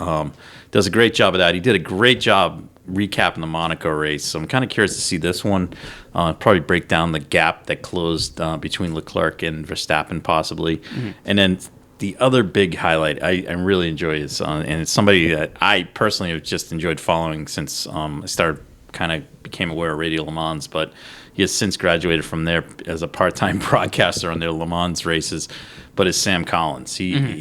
does a great job of that. He did a great job recapping the Monaco race. So I'm kind of curious to see this one. Probably break down the gap that closed between Leclerc and Verstappen possibly. Mm-hmm. And then the other big highlight I really enjoy is, and it's somebody that I personally have just enjoyed following since I became aware of Radio Le Mans, but he has since graduated from there as a part-time broadcaster on their Le Mans races. But it's Sam Collins. Sam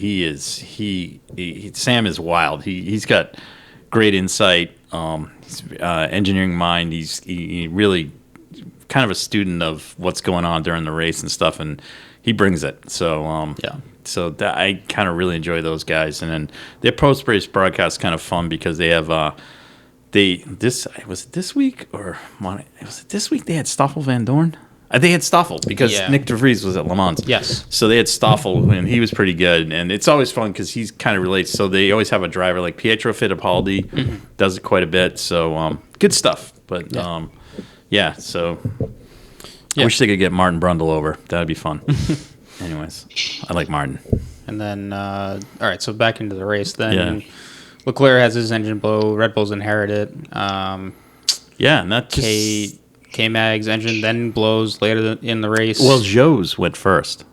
is wild. He's got great insight. Engineering mind. He really kind of a student of what's going on during the race and stuff, and he brings it. So so that I kind of really enjoy those guys. And then their post race broadcast is kind of fun because they have was it this week they had Stoffel Van Dorn. They had Stoffel because Nick De Vries was at Le Mans. Yes. So they had Stoffel, and he was pretty good. And it's always fun because he's kind of relates. So they always have a driver like Pietro Fittipaldi does it quite a bit. So good stuff. But so I wish they could get Martin Brundle over. That would be fun. Anyways, I like Martin. And then, all right, so back into the race then. Leclerc has his engine blow. Red Bull's inherited. And that just... K-Mag's engine then blows later in the race. Well, Zhou's went first.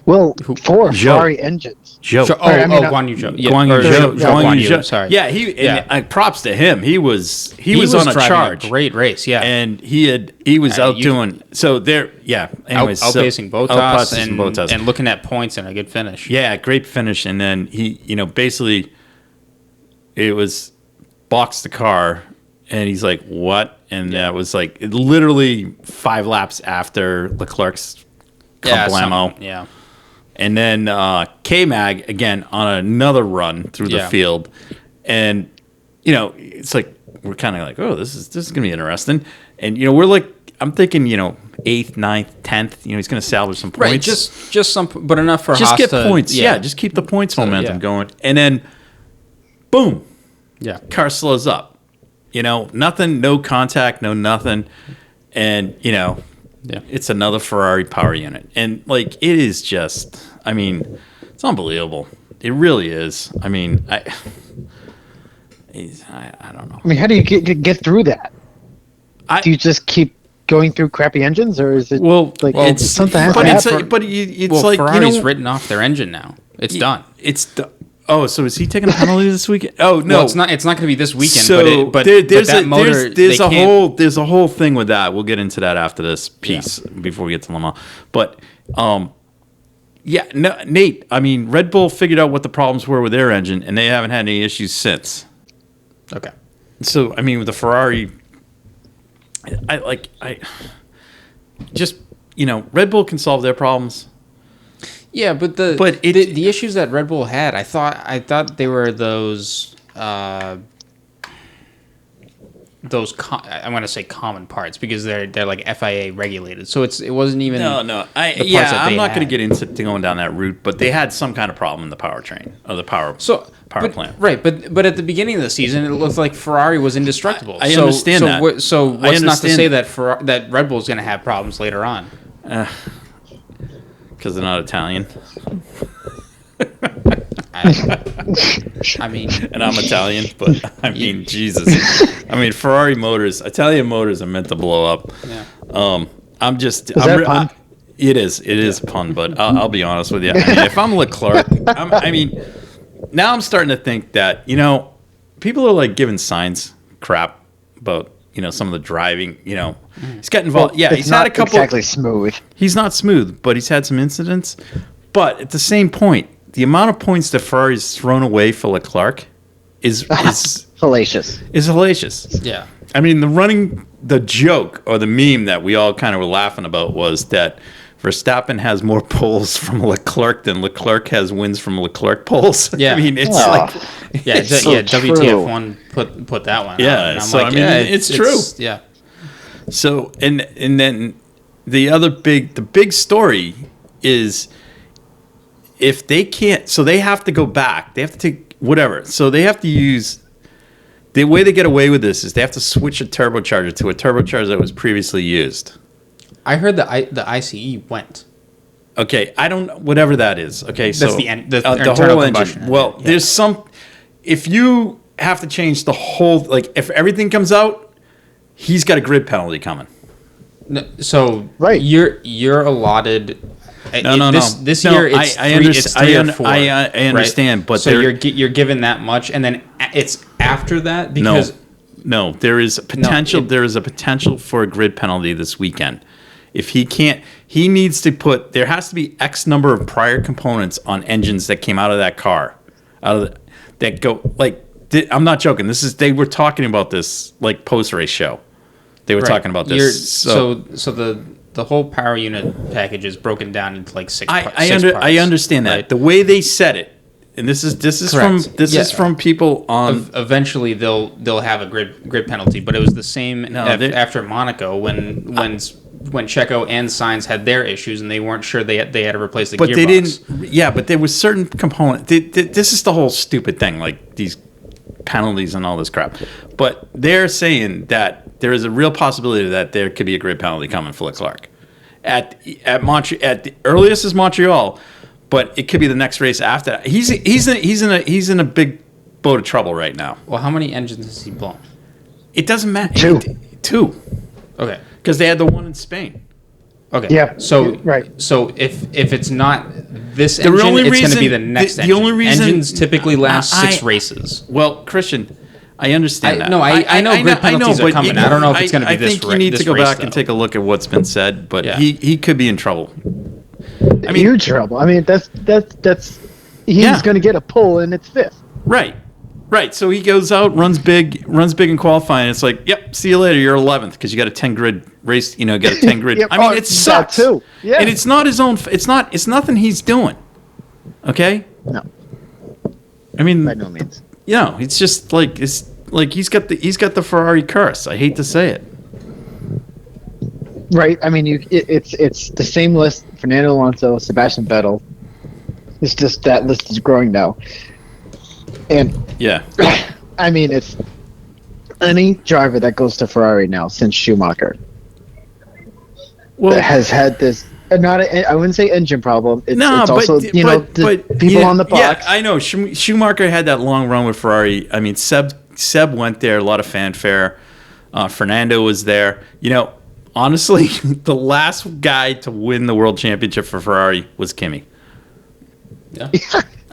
Well, four Ferrari engines. Guan Yu Zhou. Guan Yu Zhou. Sorry. Yeah, props to him. He was on a charge. A great race, yeah. And he was outdoing. So there, anyways, outpacing Bottas and looking at points and a good finish. Yeah, great finish. And then he, basically, it was boxed the car. And he's like, what? And that was like literally 5 laps after Leclerc's kablamo. Yeah. And then K-Mag, again, on another run through the field. And, it's like, we're kind of like, oh, this is going to be interesting. And, we're like, I'm thinking, 8th, 9th, 10th, he's going to salvage some points. Right, just some, but enough for Haas to... get points. Yeah, just keep the points momentum going. And then, boom. Yeah. Car slows up. Nothing, no contact, no nothing. And, it's another Ferrari power unit. And, it is just, it's unbelievable. It really is. I don't know. How do you get through that? Do you just keep going through crappy engines, or is it it's something has to happen? Ferrari's written off their engine now. It's done. Oh, so is he taking a penalty this weekend? Oh no, well, it's not going to be this weekend. So there's a whole thing with that. We'll get into that after this piece before we get to Le Mans. But Nate. Red Bull figured out what the problems were with their engine, and they haven't had any issues since. Okay. So with the Ferrari, Red Bull can solve their problems. Yeah, but the issues that Red Bull had, I thought they were those. I want to say common parts because they're like FIA regulated. So it wasn't even I'm not going to get into going down that route, but they had some kind of problem in the powertrain or the power plant. Right, but at the beginning of the season, it looked like Ferrari was indestructible. I understand that. So what's not to say that that Red Bull's going to have problems later on? Because they're not Italian. I mean, and I'm Italian, but I mean, Jesus. I mean, Ferrari motors, Italian motors are meant to blow up. Yeah. I'm just. Is that a pun? It is a pun, but I'll be honest with you. I mean, if I'm Leclerc, now I'm starting to think that people are like giving Sainz crap about some of the driving. He's got involved. Well, yeah, he's had a couple. Exactly smooth. He's not smooth, but he's had some incidents. But at the same point, the amount of points that Ferrari's thrown away for Leclerc is hellacious. Is hellacious. Yeah. I mean, the joke or the meme that we all kind of were laughing about was that Verstappen has more poles from Leclerc than Leclerc has wins from Leclerc poles. Yeah. I mean, it's WTF1 put that one. Yeah. Out, and I'm so like, it's true. Yeah. So and then the big story is. If they can't, so they have to go back. They have to take whatever. So they have to use the way they get away with this is they have to switch a turbocharger to a turbocharger that was previously used. I heard the ICE went. Okay, whatever that is. Okay, that's so the whole combustion engine. Well, there's some. If you have to change the whole, like if everything comes out, he's got a grid penalty coming. No, so right, you're allotted. No. This year it's three or four. I understand, right? but so you're given that much, and then it's after that because no, there is a potential. There is a potential for a grid penalty this weekend. If he can't, he needs to put. There has to be X number of prior components on engines that came out of that car, that go like. I'm not joking. They were talking about this like post race show. They were talking about this. So the whole power unit package is broken down into like six parts. I understand that. Right? The way they said it, and this is from people on. Eventually, they'll have a grid penalty, but it was the same after Monaco when Checo and Sainz had their issues and they weren't sure they had to replace the gearbox. They didn't. Yeah, but there was certain component. This is the whole stupid thing, like these penalties and all this crap. But they're saying that there is a real possibility that there could be a grid penalty coming for Leclerc at the earliest is Montreal, but it could be the next race after that. He's in a big boat of trouble right now. Well, how many engines has he blown? It doesn't matter. Two. Okay. Because they had the one in Spain. Okay. Yeah. So right. So if it's not this engine, it's going to be the next engine. The only reason engines typically last 6 races. Well, Christian, I understand that. No, I know grid penalties are coming. I don't know if it's going to be this race. I think you need to go back and take a look at what's been said, but he could be in trouble. I mean, huge trouble. I mean, that's he's going to get a pull and it's 5th. Right. So he goes out, runs big in qualifying. It's like, yep, see you later. You're 11th because you got a 10 grid race. Got a 10 grid. Yep. I mean, it sucks too. Yeah. And it's not his own. It's nothing he's doing. Okay. No. I mean, by no means. It's just like he's got the Ferrari curse. I hate to say it. Right. I mean, it's the same list: Fernando Alonso, Sebastian Vettel. It's just that list is growing now. And yeah, I mean, it's any driver that goes to Ferrari now since Schumacher has had this. I wouldn't say engine problem. It's also the people on the box. Yeah, I know. Schumacher had that long run with Ferrari. I mean, Seb went there, a lot of fanfare. Fernando was there. Honestly, the last guy to win the world championship for Ferrari was Kimi. Yeah.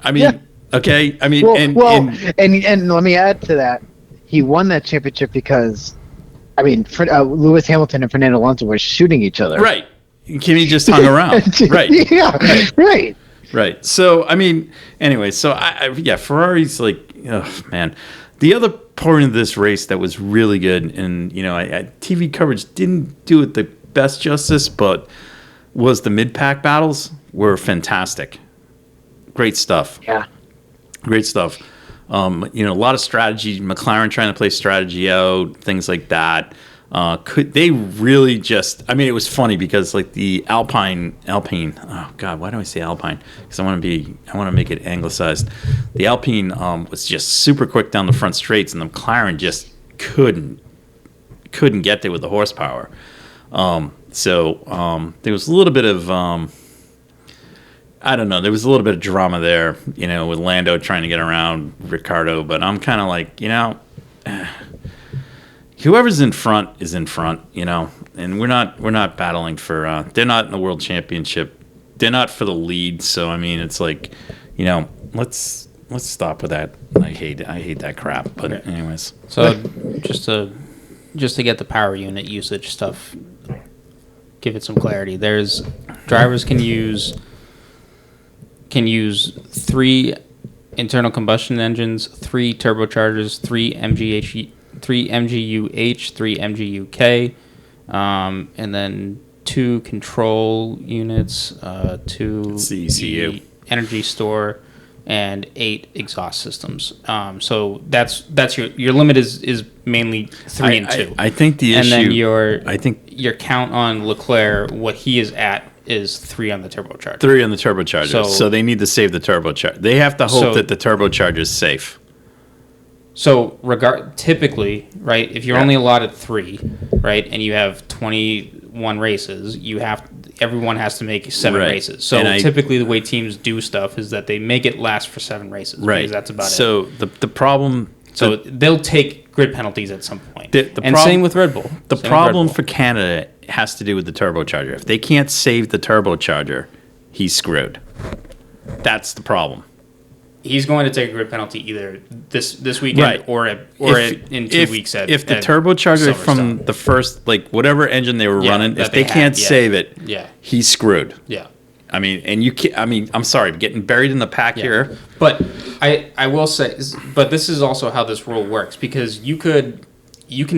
I mean, okay. I mean, and let me add to that. He won that championship because, I mean, Lewis Hamilton and Fernando Alonso were shooting each other. Right. Kimi just hung around. Right. Yeah. Right. Right. So, I mean, anyway, Ferrari's like, oh, man. The other part of this race that was really good, and, TV coverage didn't do it the best justice, but was the mid-pack battles were fantastic. Great stuff. Yeah. Great stuff. A lot of strategy. McLaren trying to play strategy out, things like that. Could they really just? I mean, it was funny because like the Alpine. Oh God, why do I say Alpine? Because I want to make it anglicized. The Alpine was just super quick down the front straights, and the McLaren just couldn't get there with the horsepower. So there was a little bit of I don't know. There was a little bit of drama there, with Lando trying to get around Ricciardo. But I'm kind of like, whoever's in front is in front, and we're not battling for. They're not in the world championship. They're not for the lead. So I mean, it's like, let's stop with that. I hate that crap. But anyways, so just to get the power unit usage stuff, give it some clarity. There's drivers can use 3 internal combustion engines, 3 turbochargers, 3 MGUH, 3 MGUK, and then 2 control units, 2 CECU energy store, and 8 exhaust systems. So that's your limit is mainly 3 and 2. I think the issue, and then your count on Leclerc, what he is at, is 3 on the turbocharger. 3 on the turbocharger. So they need to save the turbocharger. They have to hope that the turbocharger is safe. So typically, right, if you're only allotted 3, right, and you have 21 races, everyone has to make 7 races. So typically the way teams do stuff is that they make it last for 7 races. Right. Because that's about it. So the problem... So they'll take grid penalties at some point. And same with Red Bull. The problem for Canada has to do with the turbocharger. If they can't save the turbocharger, he's screwed. That's the problem. He's going to take a grid penalty either this weekend or in 2 weeks. If the turbocharger from the first, like whatever engine they were running, if they can't save it, he's screwed. Yeah. I mean, and you can't. I mean, I'm sorry, getting buried in the pack here. But I will say, but this is also how this rule works, because you can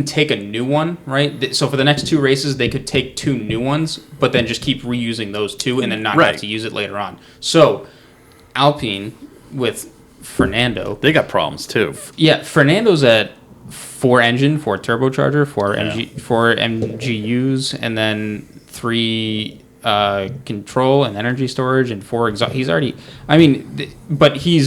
take a new one, right? So for the next 2 races, they could take 2 new ones, but then just keep reusing those 2 and then not have to use it later on. So Alpine with Fernando, they got problems too. Yeah, Fernando's at 4 engine, 4 turbocharger, 4 MGUs, and then 3 control and energy storage, and 4 exhaust. He's already. I mean, but he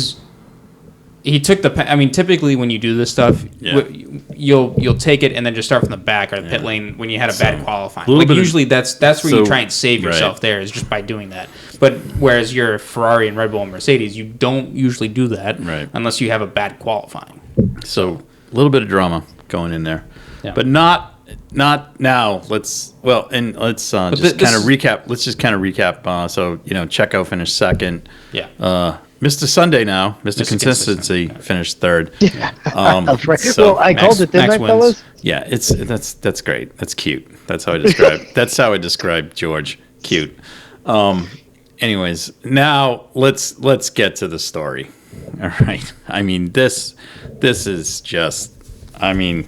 took the. I mean, typically when you do this stuff, you'll take it and then just start from the back or the pit lane when you had a bad qualifying. Like usually that's where you try and save yourself. There is just by doing that. But whereas you're Ferrari and Red Bull and Mercedes, you don't usually do that unless you have a bad qualifying. So a little bit of drama going in there, but not now. Let's just kind of recap. Let's just kind of recap. So Checo finished 2nd. Yeah. Mr. Sunday now, Mr. Consistency finished 3rd. Yeah, that's right. So I called it, didn't I, fellas? Yeah, that's great. That's cute. That's how I describe. That's how I describe George. Cute. Anyways, now let's get to the story. All right. I mean, this is just. I mean,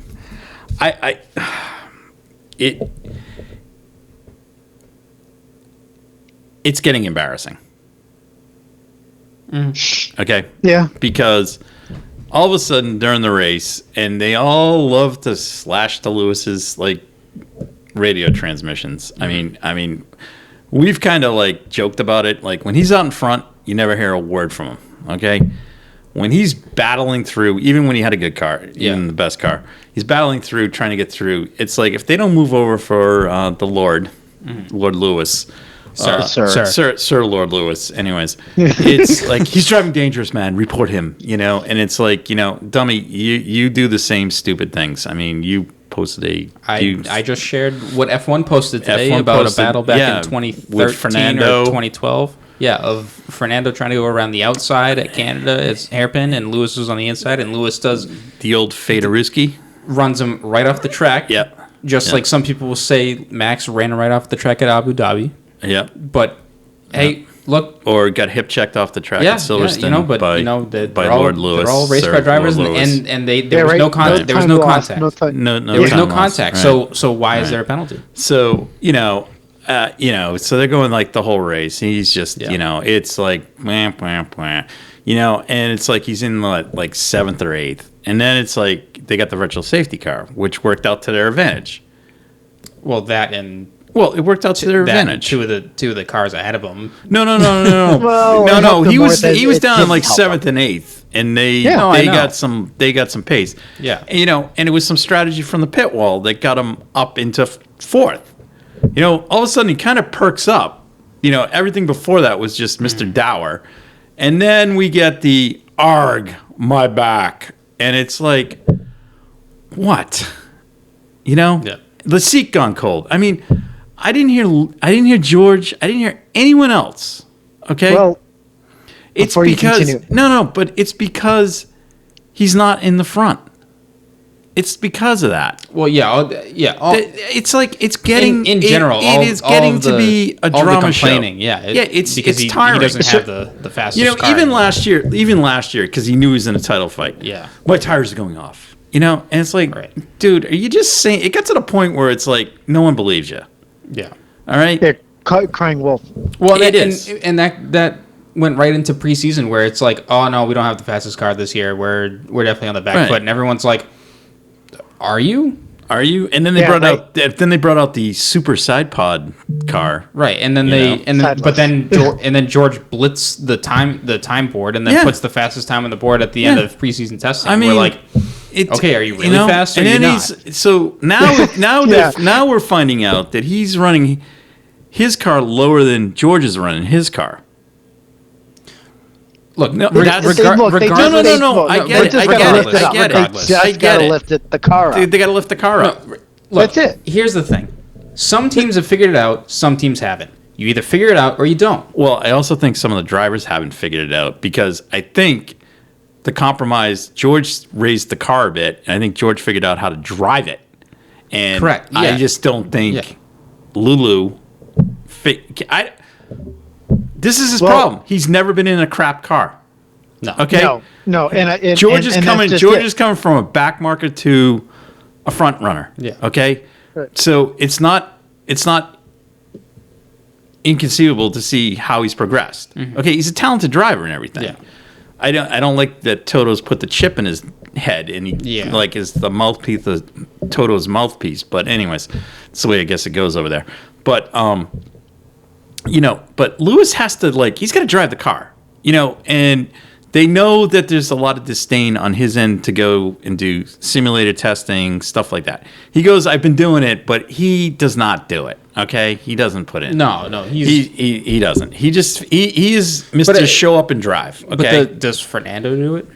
it's getting embarrassing. Okay. Yeah. Because all of a sudden during the race, and they all love to slash to Lewis's like radio transmissions. I mean, we've kind of like joked about it. Like when he's out in front, you never hear a word from him. Okay. When he's battling through, even when he had a good car, even the best car, he's battling through, trying to get through. It's like if they don't move over for the Lord Lewis. Sir Lord Lewis. Anyways, it's like he's driving dangerous, man. Report him. And it's like dummy, you do the same stupid things. I mean, you posted I just shared what F1 posted today about a battle back in 2013 with Fernando. or 2012. Yeah, of Fernando trying to go around the outside at Canada. It's hairpin, and Lewis was on the inside, and Lewis does the old Federuski, runs him right off the track. Yep. Just like some people will say, Max ran right off the track at Abu Dhabi. Yeah, but hey, look, or got hip checked off the track at Silverstone. By Lord Lewis. They're all race car drivers, and there was no contact. There was no contact. There was no contact. So why is there a penalty? So so they're going like the whole race. He's just it's like wah, wah, wah. and it's like he's in like 7th or 8th. And then it's like they got the virtual safety car, which worked out to their advantage. Well, that and... Well, it worked out to their advantage. Two of the cars ahead of him. No. Well, no. He was down in like 7th and 8th, and they got some pace. Yeah, and it was some strategy from the pit wall that got him up into 4th. All of a sudden he kind of perks up. Everything before that was just Mr. Dower, and then we get the arg my back, and it's like, what? Yeah. The seat gone cold. I mean, I didn't hear George. I didn't hear anyone else. Okay. Well, it's because but it's because he's not in the front. It's because of that. Well, yeah. It's like it's getting in general. It is getting to be a drama show. Yeah. It's because it's tiring. He doesn't have the fastest car. Even last year, because he knew he was in a title fight. Yeah. My tires are going off. And it's like, dude, are you just saying? It got to the point where it's like no one believes you. Yeah. All right. They're crying wolf. Well, it is, and that went right into preseason where it's like, oh no, we don't have the fastest car this year. We're definitely on the back foot, and everyone's like, are you? And then they brought out the super side pod car. Right. And then then George blitzed the time board and then puts the fastest time on the board at the end of preseason testing. I mean, we're like, okay, are you really fast? Or and then so now we're finding out that he's running his car lower than George is running his car. Look, no, regardless. I get it. They gotta lift the car up. They gotta lift the car up. Look, that's it. Here's the thing: some teams have figured it out, some teams haven't. You either figure it out or you don't. Well, I also think some of the drivers haven't figured it out because I think the compromise, George raised the car a bit, and I think George figured out how to drive it. And correct. Yeah. I just don't think Lulu. This is his problem. He's never been in a crap car. No. Okay. No. And George is coming from a back marker to a front runner. Yeah. Okay. Right. So it's not inconceivable to see how he's progressed. Mm-hmm. Okay. He's a talented driver and everything. Yeah. I don't like that Toto's put the chip in his head and he is the mouthpiece of Toto's mouthpiece. But anyways, it's the way I guess it goes over there. But but Lewis has to he's got to drive the car, and they know that there's a lot of disdain on his end to go and do simulator testing, stuff like that. He goes, I've been doing it, but he does not do it. Okay. He doesn't put in. No, he doesn't. He is Mr. Show up and drive. Okay. But does Fernando do it?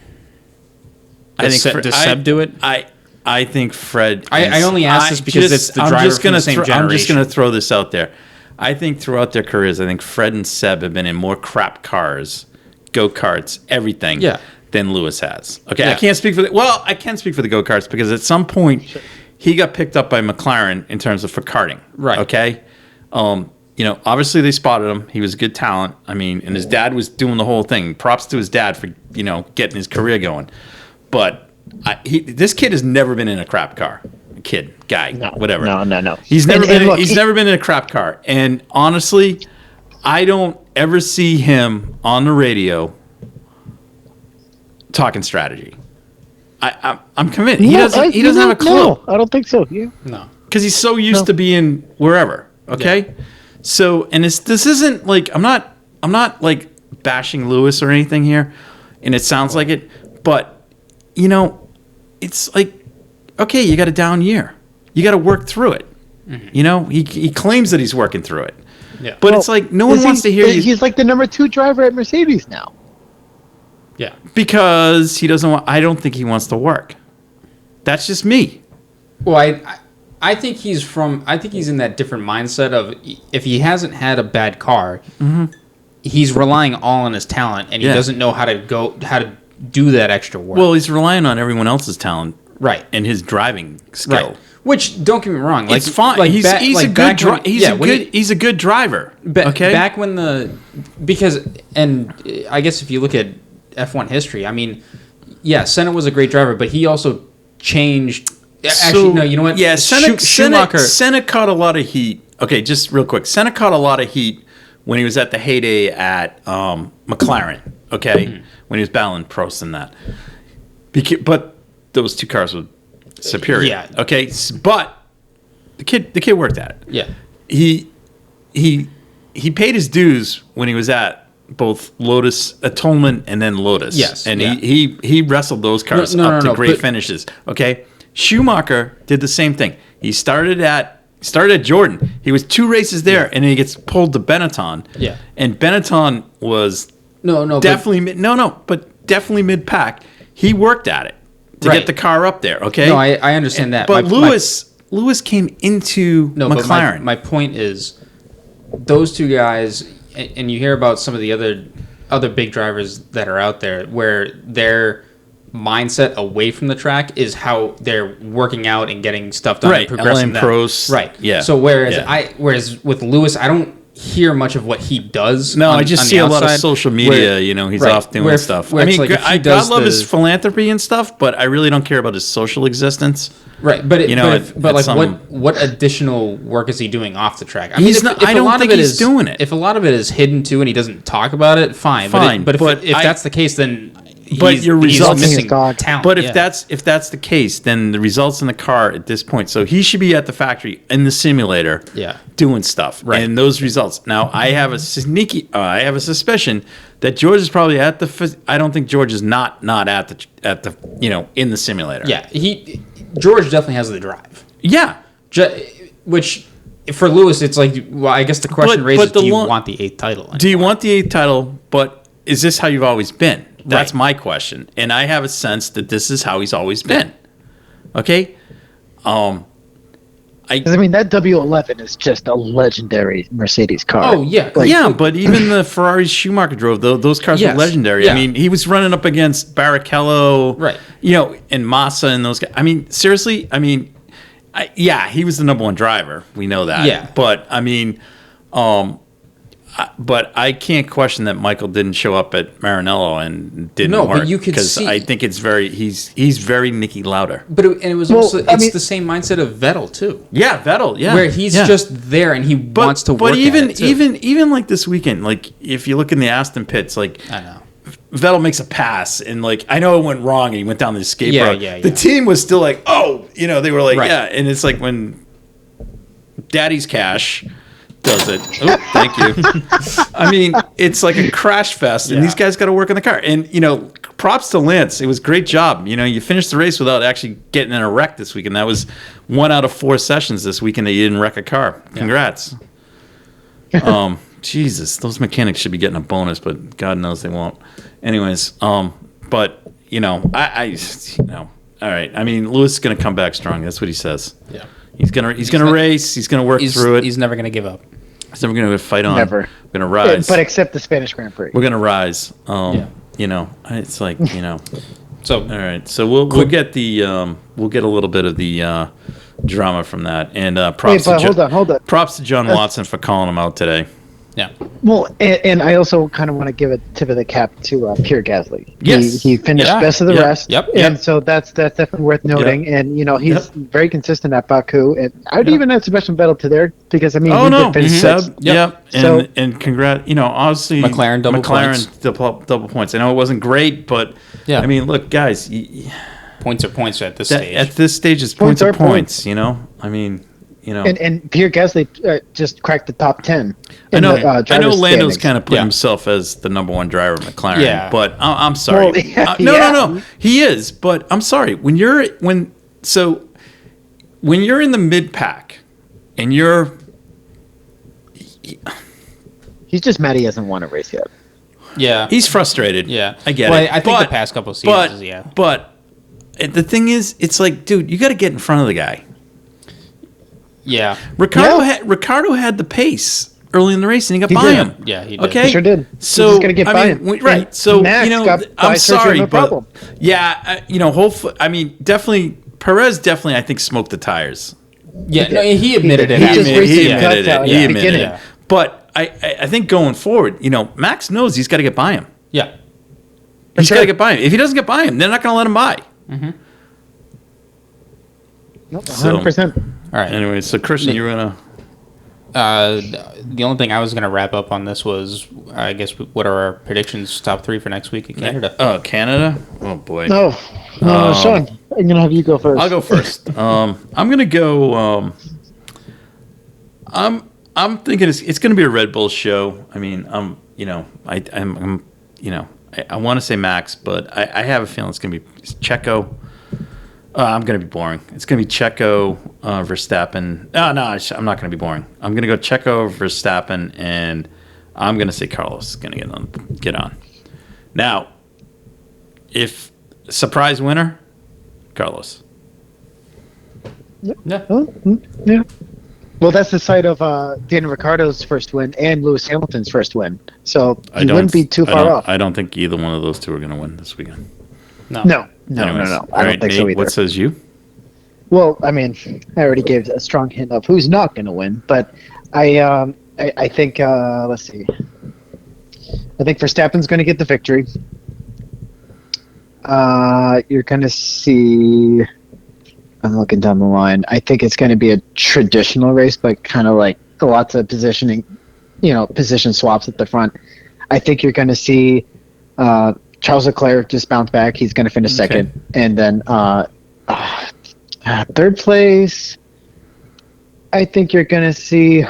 Does Seb do it? I think Fred. I only ask this because it's the driver from the same generation. I'm just going to throw this out there. I think throughout their careers, I think Fred and Seb have been in more crap cars, go-karts, everything, than Lewis has. Okay, I can't speak for I can speak for the go-karts because at some point he got picked up by McLaren in terms of for karting. Right. Okay. Obviously they spotted him. He was a good talent. I mean, and his dad was doing the whole thing. Props to his dad for getting his career going. But this kid has never been in a crap car. Whatever. No. He's never been in a crap car. And honestly, I don't ever see him on the radio talking strategy. I'm convinced he doesn't have a clue. No, I don't think so. Yeah. No, because he's so used to being wherever. Okay, so and this isn't like I'm not like bashing Lewis or anything here, and it sounds like it, but it's like. Okay, you got a down year. You got to work through it. Mm-hmm. He claims that he's working through it. Yeah. But it's like no one wants to hear you. He's like the number 2 driver at Mercedes now. Yeah. Because he doesn't want. I don't think he wants to work. That's just me. Well, I think he's in that different mindset of if he hasn't had a bad car, he's relying all on his talent, and he doesn't know how to do that extra work. Well, he's relying on everyone else's talent. Right, and his driving skill. Right. Which don't get me wrong, it's fine. He's a good driver. Okay, back when I guess if you look at F1 history, I mean, Senna was a great driver, but he also changed. Actually, no, you know what? Yeah, Schumacher. Senna caught a lot of heat. Okay, just real quick, Senna caught a lot of heat when he was at the heyday at McLaren. okay, when he was battling Prost and that. But those two cars were superior. Yeah. Okay, but the kid worked at it. Yeah. He paid his dues when he was at both Lotus Atonement and then Lotus. Yes. And he wrestled those cars up to great finishes. Okay. Schumacher did the same thing. He started at Jordan. He was 2 races there, and then he gets pulled to Benetton. Yeah. And Benetton was definitely mid pack. He worked at it to get the car up there. Okay. No, I understand that. But Lewis came into McLaren. But my point is, those two guys, and you hear about some of the other big drivers that are out there, where their mindset away from the track is how they're working out and getting stuff done, and progressing. Pros, right? Yeah. So whereas with Lewis, I don't hear much of what he does. No, I just see a lot of social media. He's off doing stuff. I mean, God love his philanthropy and stuff, but I really don't care about his social existence. Right, but what additional work is he doing off the track? I mean, I don't think he's doing it. If a lot of it is hidden too, and he doesn't talk about it, fine. But if that's the case, then your results missing talent. But if that's the case, then the results in the car at this point. So he should be at the factory in the simulator, doing stuff. Right. And those results. Now I have a suspicion that George is probably at the. I don't think George is not at the in the simulator. Yeah, George definitely has the drive. Yeah, which for Lewis, it's like. Well, I guess the question raises: do you want the 8th title? Anymore? Do you want the 8th title? But is this how you've always been? That's my question, and I have a sense that this is how he's always been. Okay, I mean that W11 is just a legendary Mercedes car. Oh yeah, but even the Ferraris Schumacher drove, those cars were legendary. Yeah. I mean, he was running up against Barrichello, right? And Massa and those guys. I mean, seriously, he was the number 1 driver. We know that. Yeah, but I mean, but I can't question that Michael didn't show up at Maranello and didn't work. But you could see, I think it's he's very Nicky Lauda. But it was also the same mindset of Vettel too. Yeah, Vettel. Yeah, where he's just there and he wants to work. But even like this weekend, like if you look in the Aston pits, like I know Vettel makes a pass and like I know it went wrong and he went down the escape road. Yeah. The team was still like, they were like, and it's like when Daddy's Cash does it. Oh, thank you. I mean, it's like a crash fest, and these guys got to work on the car. And props to Lance. It was a great job. You finished the race without actually getting in a wreck this weekend. That was 1 out of 4 sessions this weekend that you didn't wreck a car. Congrats. Jesus, those mechanics should be getting a bonus, but God knows they won't. Anyways, but I all right. I mean, Lewis is going to come back strong. That's what he says. Yeah. He's gonna race. He's gonna work through it. He's never gonna give up. He's never gonna fight on. Never. We're gonna rise. But except the Spanish Grand Prix. We're gonna rise. It's like So all right. So we'll get we'll get a little bit of the drama from that. And props. Hold on. Props to John Watson for calling him out today. Yeah. Well, and I also kind of want to give a tip of the cap to Pierre Gasly. Yes. He finished best of the rest. Yep. And so that's definitely worth noting. Yep. And, he's very consistent at Baku. And I'd even add Sebastian Vettel to there because, I mean, he did finish sixth. Yep. And congrats, obviously. McLaren double points. I know it wasn't great, but, I mean, look, guys. Points are points at this stage. At this stage, it's points are points, I mean. And Pierre Gasly just cracked the top 10. I know Lando's kind of put himself as the number 1 driver of McLaren, but I'm sorry. Well, no, he is. But I'm sorry. When you're in the mid pack, and he's just mad he hasn't won a race yet. Yeah, he's frustrated. Yeah, I get it. I think the past couple of seasons, But the thing is, it's like, dude, you got to get in front of the guy. Yeah, Ricardo had the pace early in the race, and he got by him. Yeah, he did. Okay, he sure did. So he's gonna get by him, right? So Max I'm sorry, no problem. Yeah, hopefully, I mean, definitely Perez. I think smoked the tires. Yeah, he admitted it. He admitted it. But I think going forward, Max knows he's got to get by him. Yeah, he's got to get by him. If he doesn't get by him, they're not going to let him by. Mm-hmm. Nope, 100%. All right. Anyway, so Christian, you were gonna. The only thing I was going to wrap up on this was, I guess, what are our predictions, top 3 for next week in Canada? Oh, Canada? Oh, boy. No, Sean, I'm gonna have you go first. I'll go first. I'm gonna go. I'm thinking it's gonna be a Red Bull show. I mean, I'm I want to say Max, but I have a feeling it's gonna be Checo. I'm gonna be boring. It's gonna be Checo, Verstappen. No, I'm not gonna be boring. I'm gonna go Checo, Verstappen, and I'm gonna say Carlos is gonna get on. Now, if surprise winner, Carlos. Yeah. Yeah. Well, that's the site of Daniel Ricciardo's first win and Lewis Hamilton's first win. So he wouldn't be too far off. I don't think either one of those two are going to win this weekend. No. Anyways, I don't think so either. What says you? Well, I mean, I already gave a strong hint of who's not going to win, but I think let's see. I think Verstappen's going to get the victory. You're going to see. I'm looking down the line. I think it's going to be a traditional race, but kind of like lots of position swaps at the front. I think you're going to see Charles Leclerc just bounce back. He's going to finish second, and then third place. I think you're going to see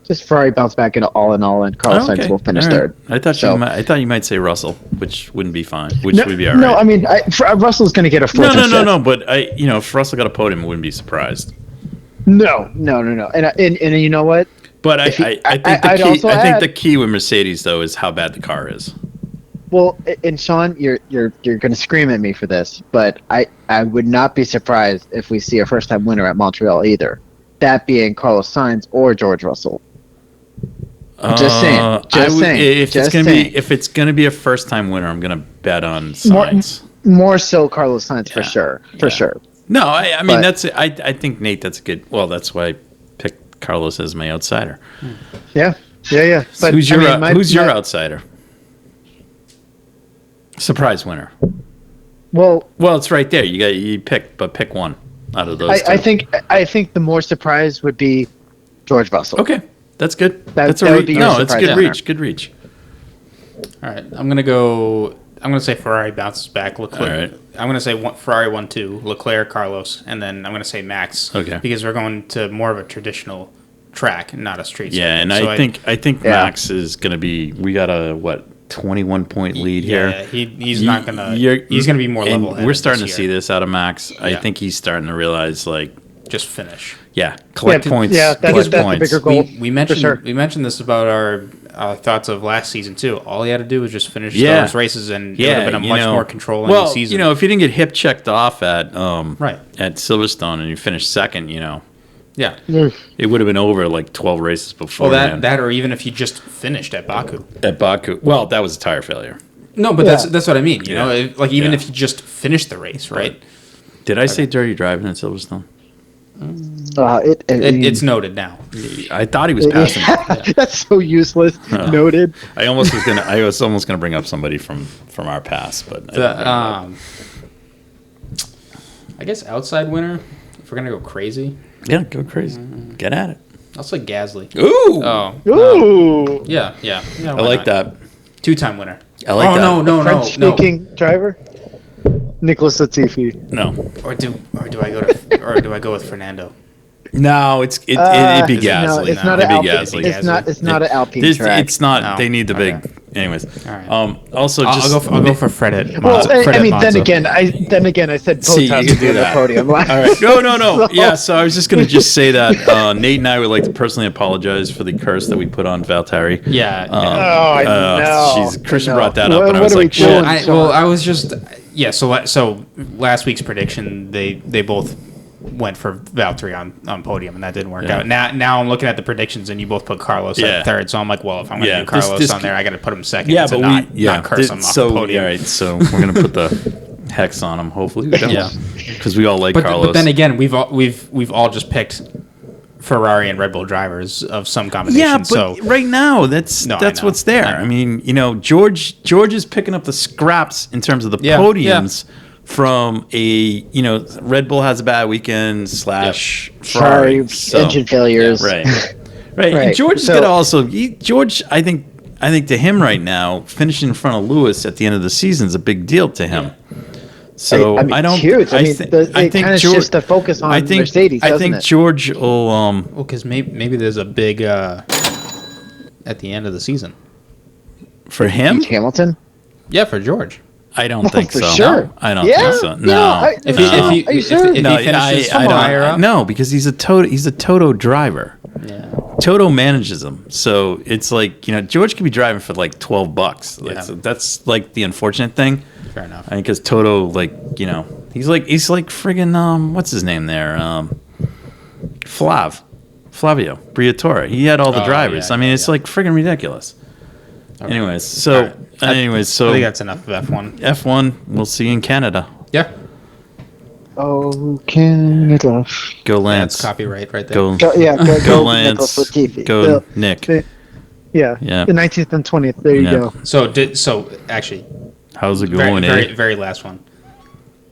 just Ferrari bounce back into all in all, and Carlos Sainz will finish third. I thought you might say Russell, which wouldn't be fine. Which would be all right. No, I mean Russell's going to get a fourth. No. But if Russell got a podium, I wouldn't be surprised. No. And you know what? But I think the key with Mercedes though is how bad the car is. Well, and Sean, you're going to scream at me for this, but I would not be surprised if we see a first time winner at Montreal either. That being Carlos Sainz or George Russell. Just saying. If it's gonna be a first time winner, I'm gonna bet on Sainz. More so Carlos Sainz for sure. No, I mean I think Nate, that's a good. Well, that's why I picked Carlos as my outsider. Yeah. But who's your outsider? Surprise winner. Well, it's right there. You pick one out of those. I think the more surprise would be George Russell. Okay. That's good. It's a good reach. Good reach. All right, I'm gonna say Ferrari bounces back. Leclerc. All right. I'm gonna say Ferrari 1-2, Leclerc, Carlos, and then I'm gonna say Max. Okay. Because we're going to more of a traditional track, not a straight. Yeah, and I think Max is gonna be. We got a 21-point lead here. Yeah, he's not gonna. He's gonna be more level. We're starting to see this out of Max. Yeah. I think he's starting to realize just finish. Yeah, collect points. Yeah, that's the bigger goal. We mentioned this about our thoughts of last season too. All he had to do was just finish those races, and it would have been a much more controlling season. If you didn't get hip checked off at Silverstone and you finished second, yeah, it would have been over like 12 races before. Well, that or even if you just finished at Baku. Well, that was a tire failure. No, but that's what I mean. You know, if you just finished the race, right? Did I say dirty driving at Silverstone? It's noted now. I thought he was passing. That's so useless. Noted. I was almost gonna bring up somebody from our past, but I guess outside winner. If we're gonna go crazy, go crazy. Get at it. I'll say Gasly. Ooh. Ooh. Yeah. I like that. 2-time winner. I like that. No. French-speaking driver. Nicholas Latifi. No. Or do I go with Fernando? No, it'd be Gasly. No, it's not an Alpine. It's not an Alpine track. It's not. No. They need the big. Anyways. All right. Also, I'll go for Fred at Well, Monza. then again, I said See, Bottas you would be on the podium. All right. No. Yeah. So I was just gonna say that Nate and I would like to personally apologize for the curse that we put on Valtteri. Yeah. I know. Christian brought that up, and I was like, shit. I was just. Yeah, so last week's prediction, they both went for Valtteri on podium, and that didn't work out. Now I'm looking at the predictions, and you both put Carlos at third, so I'm like, well, if I'm going to do Carlos on there, I got to put him second to not curse him off the podium. All right, so we're going to put the hex on him, hopefully. Because we all like Carlos. But then again, we've all just picked Ferrari and Red Bull drivers of some combination. Yeah, but right now that's what's there. I mean, George is picking up the scraps in terms of the podiums from Red Bull has a bad weekend / Ferrari, engine failures. Yeah, right. And George is gonna George. I think to him right now, finishing in front of Lewis at the end of the season is a big deal to him. So I don't. Huge. I think kind of shifts the focus on Mercedes. I think George will. Well, because maybe there's a big at the end of the season for him. Hamilton. Yeah, for George. I don't think so. Sure. No, I don't think so. No. If he finishes higher up? No, because he's a Toto driver. Yeah. Toto manages him, so it's like George could be driving for like $12. Yeah. That's like the unfortunate thing. Fair enough. I think because Toto, he's like friggin' what's his name there? Flavio Briatore. He had all the drivers. Yeah, I mean, it's like friggin' ridiculous. Okay. Anyways, so I think that's enough of F1. F1, we'll see you in Canada. Yeah. Oh, Canada. Go Lance. That's copyright right there. Go Lance. Latifi. Go Nick. Yeah. The 19th and 20th. There you go. So actually, how's it going? Very last one.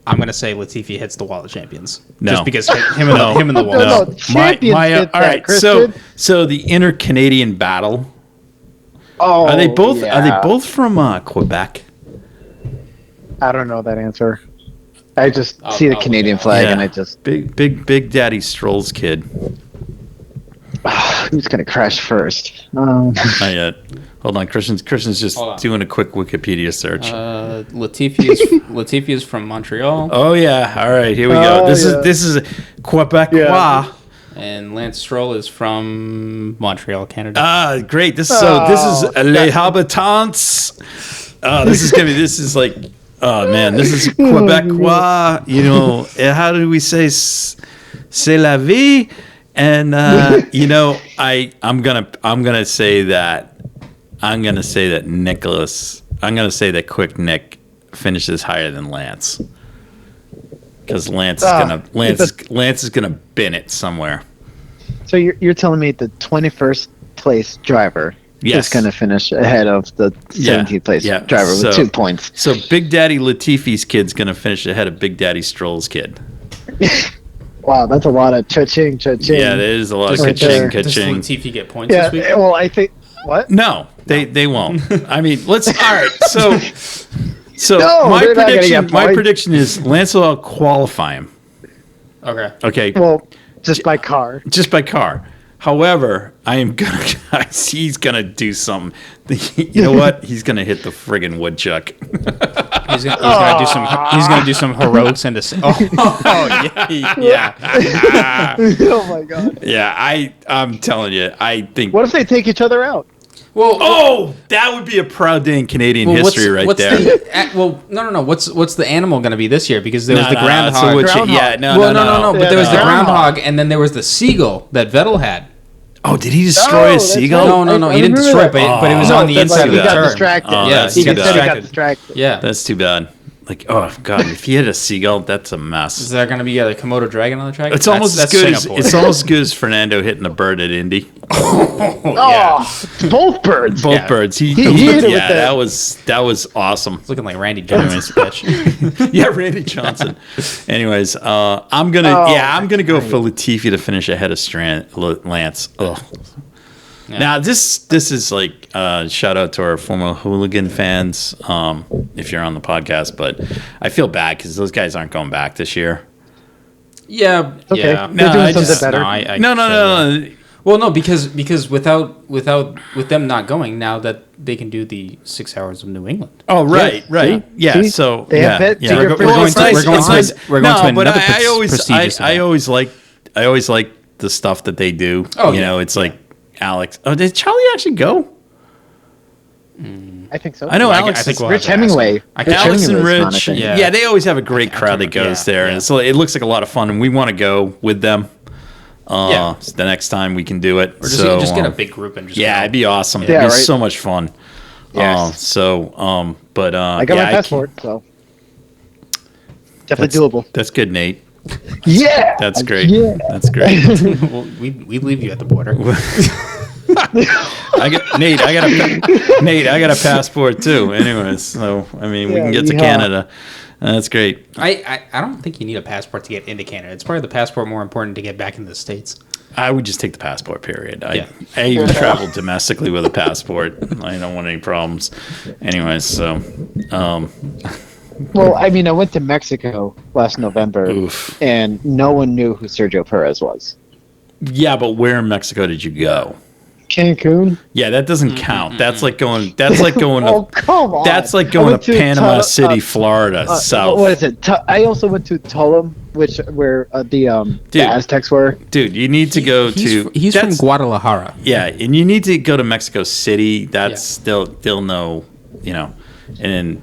I'm gonna say Latifi hits the wall of champions. No. Just because him and the wall. No. Champions all right. Christian. So the inter-Canadian battle. Oh, are they both from Quebec? I don't know that answer. I just see the Canadian flag and I just big Daddy Stroll's kid. Who's gonna crash first? Not yet. Hold on, Christian's just doing a quick Wikipedia search. Latifi is from Montreal. Oh yeah, all right, here we go. This is Quebecois. Yeah. And Lance Stroll is from Montreal, Canada. Ah, great. This is Les Habitants. This is like, oh man, this is Quebecois. How do we say c'est la vie? And I'm gonna say that Quick Nick finishes higher than Lance. Because Lance is gonna bin it somewhere. So you're telling me the 21st place driver is going to finish ahead of the 17th place driver with 2 points. So Big Daddy Latifi's kid's gonna finish ahead of Big Daddy Stroll's kid. Wow, that's a lot of cha-ching. Yeah, there is a lot of cha-ching. Does Latifi get points this week? Well, I think what? No, they won't. I mean, all right. So No, my prediction is Lance will qualify him. Okay. Well, just by car. However, he's gonna do something. You know what? He's gonna hit the friggin' woodchuck. He's gonna do some heroics and yeah. Oh my god. Yeah, I'm telling you, I think. What if they take each other out? Well, that would be a proud day in Canadian history there. No. What's the animal going to be this year? Because there was the groundhog. But there was the groundhog, and then there was the seagull that Vettel had. Oh, did he destroy a seagull? No. He didn't destroy it, but it was on the inside of the turn. He got distracted. He got distracted. Yeah. That's too bad. Like, oh god, if he had a seagull, that's a mess. Is there going to be a Komodo dragon on the track? It's almost as good as Fernando hitting a bird at Indy. Both birds. Both birds. He hit it with that. That was awesome. It's looking like Randy Johnson's pitch. Yeah, Randy Johnson. Anyways, I'm gonna go for Latifi to finish ahead of Lance. Ugh. Yeah. Now this is like shout out to our former hooligan fans if you're on the podcast, but I feel bad because those guys aren't going back this year. Yeah, okay. Yeah. They're doing something better. No. Well, no, because without them not going, now that they can do the 6 hours of New England. Oh, right. Yeah. See? So they have it. Yeah. We're going to another prestigious. I always like the stuff that they do. Oh, it's like Alex. Oh, did Charlie actually go? I think so. I know Alex. I think Rich Hemingway. Alex and Rich. Yeah, they always have a great crowd that goes there, and so it looks like a lot of fun, and we want to go with them. So the next time we can do it. Or just get a big group and just go. It'd be awesome. Yeah, it'd be so much fun. Yes. But I got my passport, so definitely doable. That's good, Nate. Yeah. That's great. Yeah. That's great. Well, we leave you at the border. Nate. I got a passport too. Anyways, so I mean, we can get to Canada. That's great. I don't think you need a passport to get into Canada. It's probably the passport more important to get back into the States. I would just take the passport, period. I even traveled domestically with a passport. I don't want any problems. Anyways, so... Well, I mean, I went to Mexico last November, and no one knew who Sergio Perez was. Yeah, but where in Mexico did you go? Cancun. Yeah, that doesn't count. That's like going. Oh, come on! That's like going to Panama City, Florida, south. What is it? I also went to Tulum, where the Aztecs were. Dude, you need to go to. He's from Guadalajara. Yeah, and you need to go to Mexico City. That's they'll know, And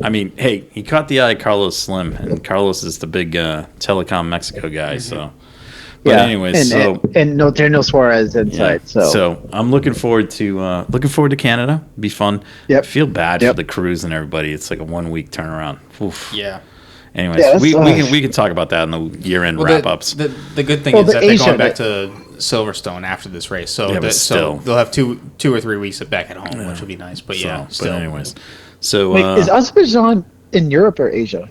I mean, hey, he caught the eye of Carlos Slim, and Carlos is the big Telecom Mexico guy. So. But anyways, and Daniel Suarez inside. Yeah. So I'm looking forward to Canada. Be fun. Yep. I feel bad for the crews and everybody. It's like a 1 week turnaround. Oof. Yeah. Anyways, we can talk about that in the year-end wrap-ups. The good thing is that they're going back to Silverstone after this race, so they'll have two or 3 weeks back at home, which will be nice. But still. But anyways, so is Azerbaijan in Europe or Asia?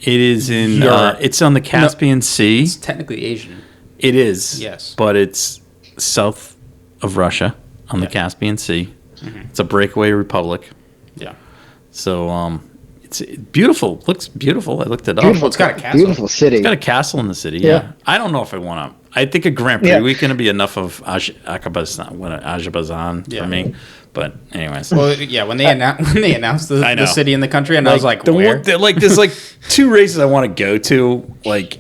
It is in. It's on the Caspian Sea. It's technically Asian. It is. Yes. But it's south of Russia on the Caspian Sea. Mm-hmm. It's a breakaway republic. Yeah. So it's beautiful. Looks beautiful. I looked it up. It's got a castle. Beautiful city. It's got a castle in the city. Yeah. I don't know if I want to. I think a Grand Prix weekend would be enough of Azerbaijan for me. But anyways. Well, yeah. When they announced the city in the country, and I was like, where? There's like 2 races I want to go to. Like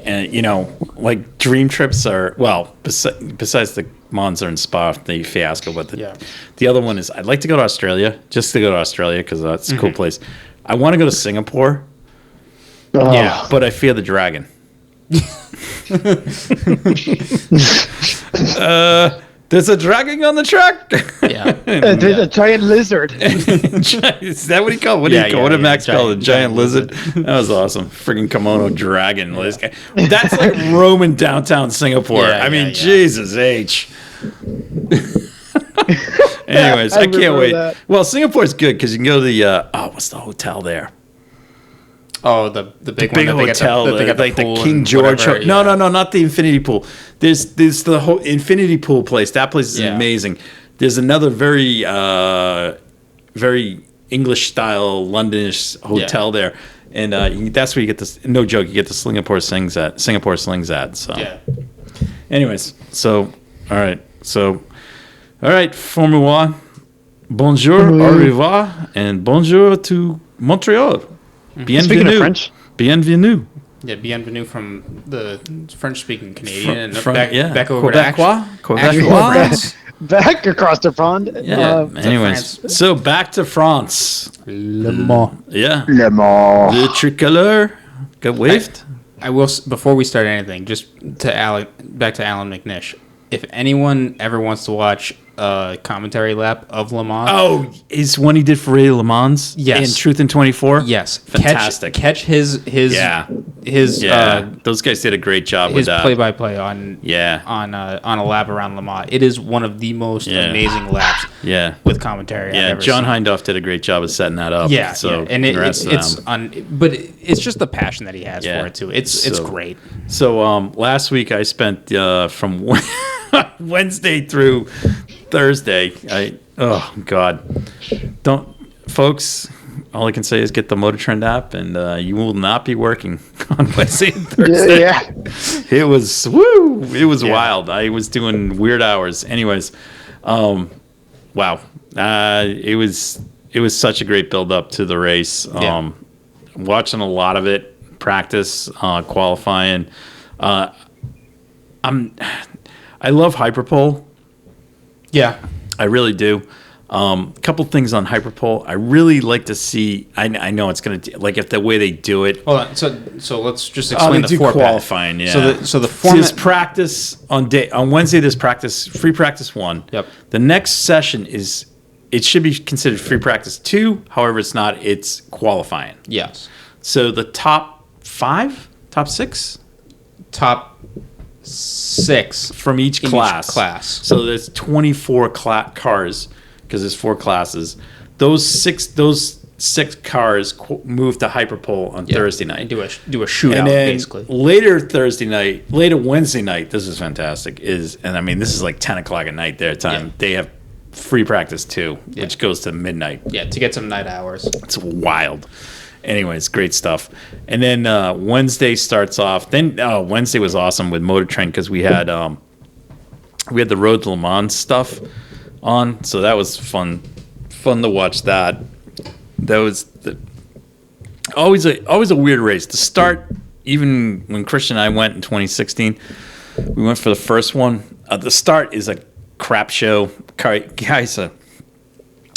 like dream trips are besides the Monza and Spa, the fiasco, but the other one is I'd like to go to Australia, just to go to Australia because that's a cool place. I want to go to Singapore. Yeah, but I fear the dragon. There's a dragon on the track. Yeah, there's a giant lizard. Is that what he called? What did he call it? Max called a giant lizard. That was awesome. Freaking kimono dragon. Yeah. That's like Roman downtown Singapore. I mean, Jesus H. Anyways, I can't wait. That. Well, Singapore's good because you can go to the what's the hotel there? Oh, the big hotel, like the King George. No, not the infinity pool. There's the whole infinity pool place. That place is amazing. There's another very very English style Londonish hotel there, and that's where you get this. No joke, you get the Singapore Slings at. So, anyways, all right, Formula One. Bonjour, au revoir, and bonjour to Montreal. Bienvenue. Speaking of French. Bienvenue. Yeah, bienvenue from the French-speaking Canadian. Back over to Quebecois. Back across the pond. Yeah. Anyways, so back to France. Le Mans. Yeah. Le Mans. The tricolor got waved. I will, before we start anything, just back to Alan McNish. If anyone ever wants to watch a commentary lap of Le Mans. Oh, is one he did for Radio Le Mans? Yes. In Truth in 24? Yes. Fantastic. Catch his those guys did a great job with that. His play-by-play on a lap around Le Mans. It is one of the most amazing laps with commentary I've ever John seen. Hindhaugh did a great job of setting that up. Yeah, so and it's just the passion that he has for it too. It's great. So last week I spent from Wednesday through Thursday. Oh God, folks. All I can say is get the Motor Trend app, and you will not be working on Wednesday and Thursday. It was It was wild. I was doing weird hours. Anyways, wow. It was such a great build up to the race. Watching a lot of it, practice, qualifying. I love Hyperpole. Yeah, I really do. A couple things on Hyperpole. I really like to see. I know it's going to if the way they do it. Hold on. So let's just explain the format. Qualifying. Yeah. So the format. There's practice on Wednesday. There's practice, free practice 1. Yep. The next session it should be considered free practice 2. However, it's not. It's qualifying. Yes. So the top 5, top 6, 6 from each in class. So there's 24 cars because there's 4 classes. Those six cars move to Hyperpole on Thursday night. Do a shootout, and then basically. Later Wednesday night, this is fantastic, and I mean, this is like 10 o'clock at night their time. Yeah. They have free practice too, which goes to midnight. Yeah, to get some night hours. It's wild. Anyways, great stuff. And then Wednesday starts off. Then Wednesday was awesome with Motor Trend because we had the Road to Le Mans stuff on, so that was fun to watch that. That was always a weird race to start. Even when Christian and I went in 2016, we went for the first one. The start is a crap show. Guys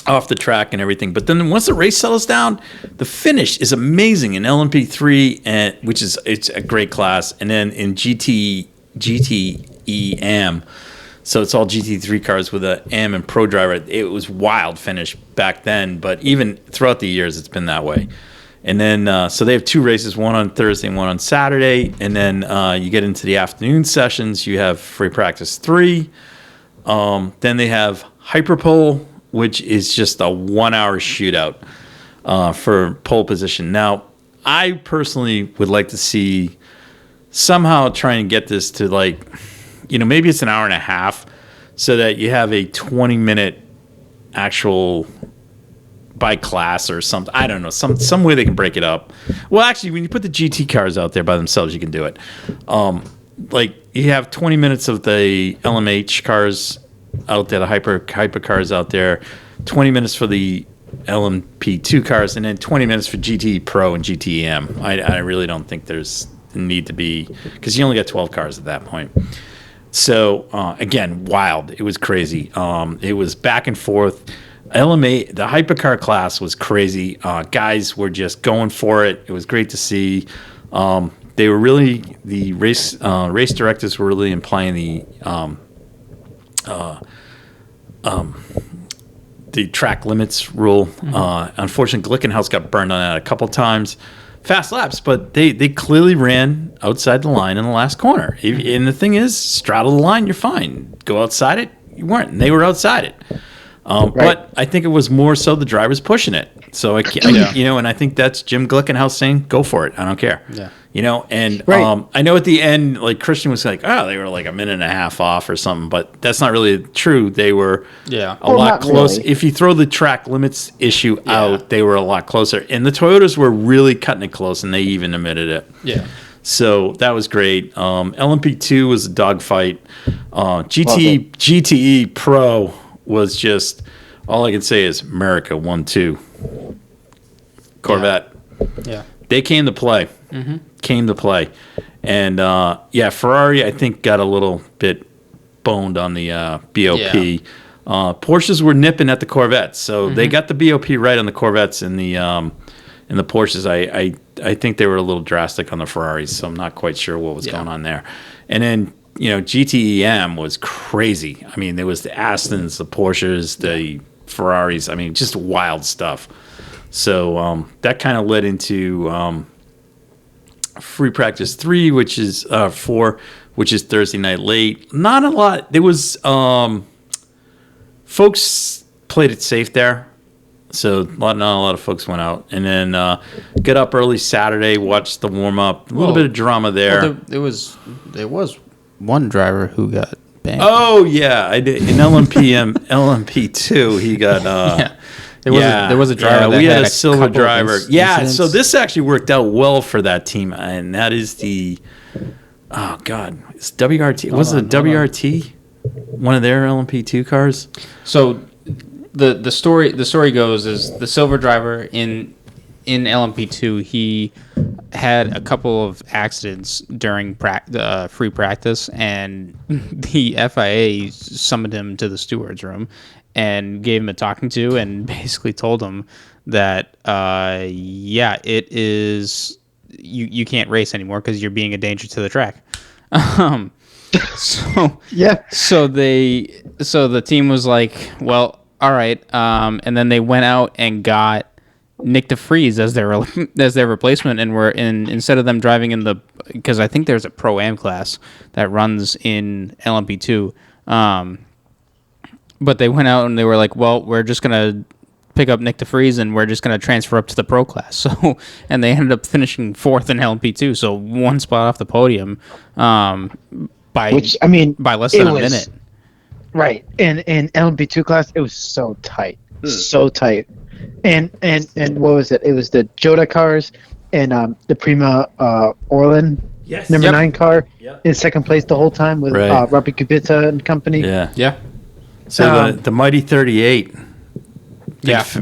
off the track and everything. But then once the race settles down, the finish is amazing in LMP3, it's a great class. And then in GTE AM, so it's all GT3 cars with a AM and Pro driver. It was wild finish back then, but even throughout the years, it's been that way. And then, so they have 2 races, one on Thursday and one on Saturday. And then you get into the afternoon sessions. You have free practice 3. Then they have Hyperpole, which is just a 1-hour shootout for pole position. Now, I personally would like to see somehow try and get this to maybe it's an hour and a half so that you have a 20-minute actual by class or something. I don't know, some way they can break it up. Well, actually, when you put the GT cars out there by themselves, you can do it. You have 20 minutes of the LMH cars out there, the hyper cars out there, 20 minutes for the LMP2 cars, and then 20 minutes for GT Pro and GTM. I really don't think there's the need to be, because you only got 12 cars at that point. So, again, wild. It was crazy. It was back and forth. LMA, the hypercar class was crazy. Guys were just going for it. It was great to see. They were really, the race directors were really implying the track limits rule. Unfortunately, Glickenhaus got burned on that a couple times. Fast laps, but they clearly ran outside the line in the last corner. And the thing is, straddle the line, you're fine. Go outside it, you weren't. And they were outside it. Right. But I think it was more so the drivers pushing it. So and I think that's Jim Glickenhaus saying, "Go for it. I don't care." Yeah. And right. I know at the end, Christian was like, "Oh, they were like a minute and a half off or something," but that's not really true. They were a lot close. Really. If you throw the track limits issue out, they were a lot closer. And the Toyotas were really cutting it close, and they even admitted it. Yeah. So that was great. LMP2 was a dogfight. GTE Pro was just, all I can say is America 1-2. Corvette. Yeah. They came to play. Mm-hmm. And, Ferrari, I think, got a little bit boned on the BOP. Yeah. Porsches were nipping at the Corvettes. So they got the BOP right on the Corvettes and the Porsches. I think they were a little drastic on the Ferraris, so I'm not quite sure what was going on there. And then, GTEM was crazy. I mean, there was the Astons, the Porsches, the Ferraris. I mean, just wild stuff. So that kind of led into free practice 3, which is 4, which is Thursday night late. Not a lot. There was folks played it safe there. So not a lot of folks went out. And then get up early Saturday, watch the warm-up. A little bit of drama there. There was one driver who got banned. Oh, yeah. I did. In LMP2, he got... There was a driver that we had a silver driver. Yeah, incidents. So this actually worked out well for that team. And that is the... Oh, God. It's WRT. Was it a WRT? One of their LMP2 cars? So... The story goes is the silver driver in LMP2, he had a couple of accidents during free practice, and the FIA summoned him to the stewards room and gave him a talking to, and basically told him that it is you can't race anymore because you're being a danger to the track. So the team was like, well, all right, and then they went out and got Nick DeFries as their replacement, and instead of them driving in the because I think there's a Pro-Am class that runs in LMP2. But they went out and they were like, well, we're just going to pick up Nick DeFries and we're just going to transfer up to the Pro class. So, and they ended up finishing 4th in LMP2, so 1 spot off the podium by less than a minute. Right. And in LMP2 class, it was so tight. So tight. And what was it? It was the Jota cars and the Prima Orlin number 9 car in second place the whole time with Robbie Kubica and company. Yeah. So the Mighty 38.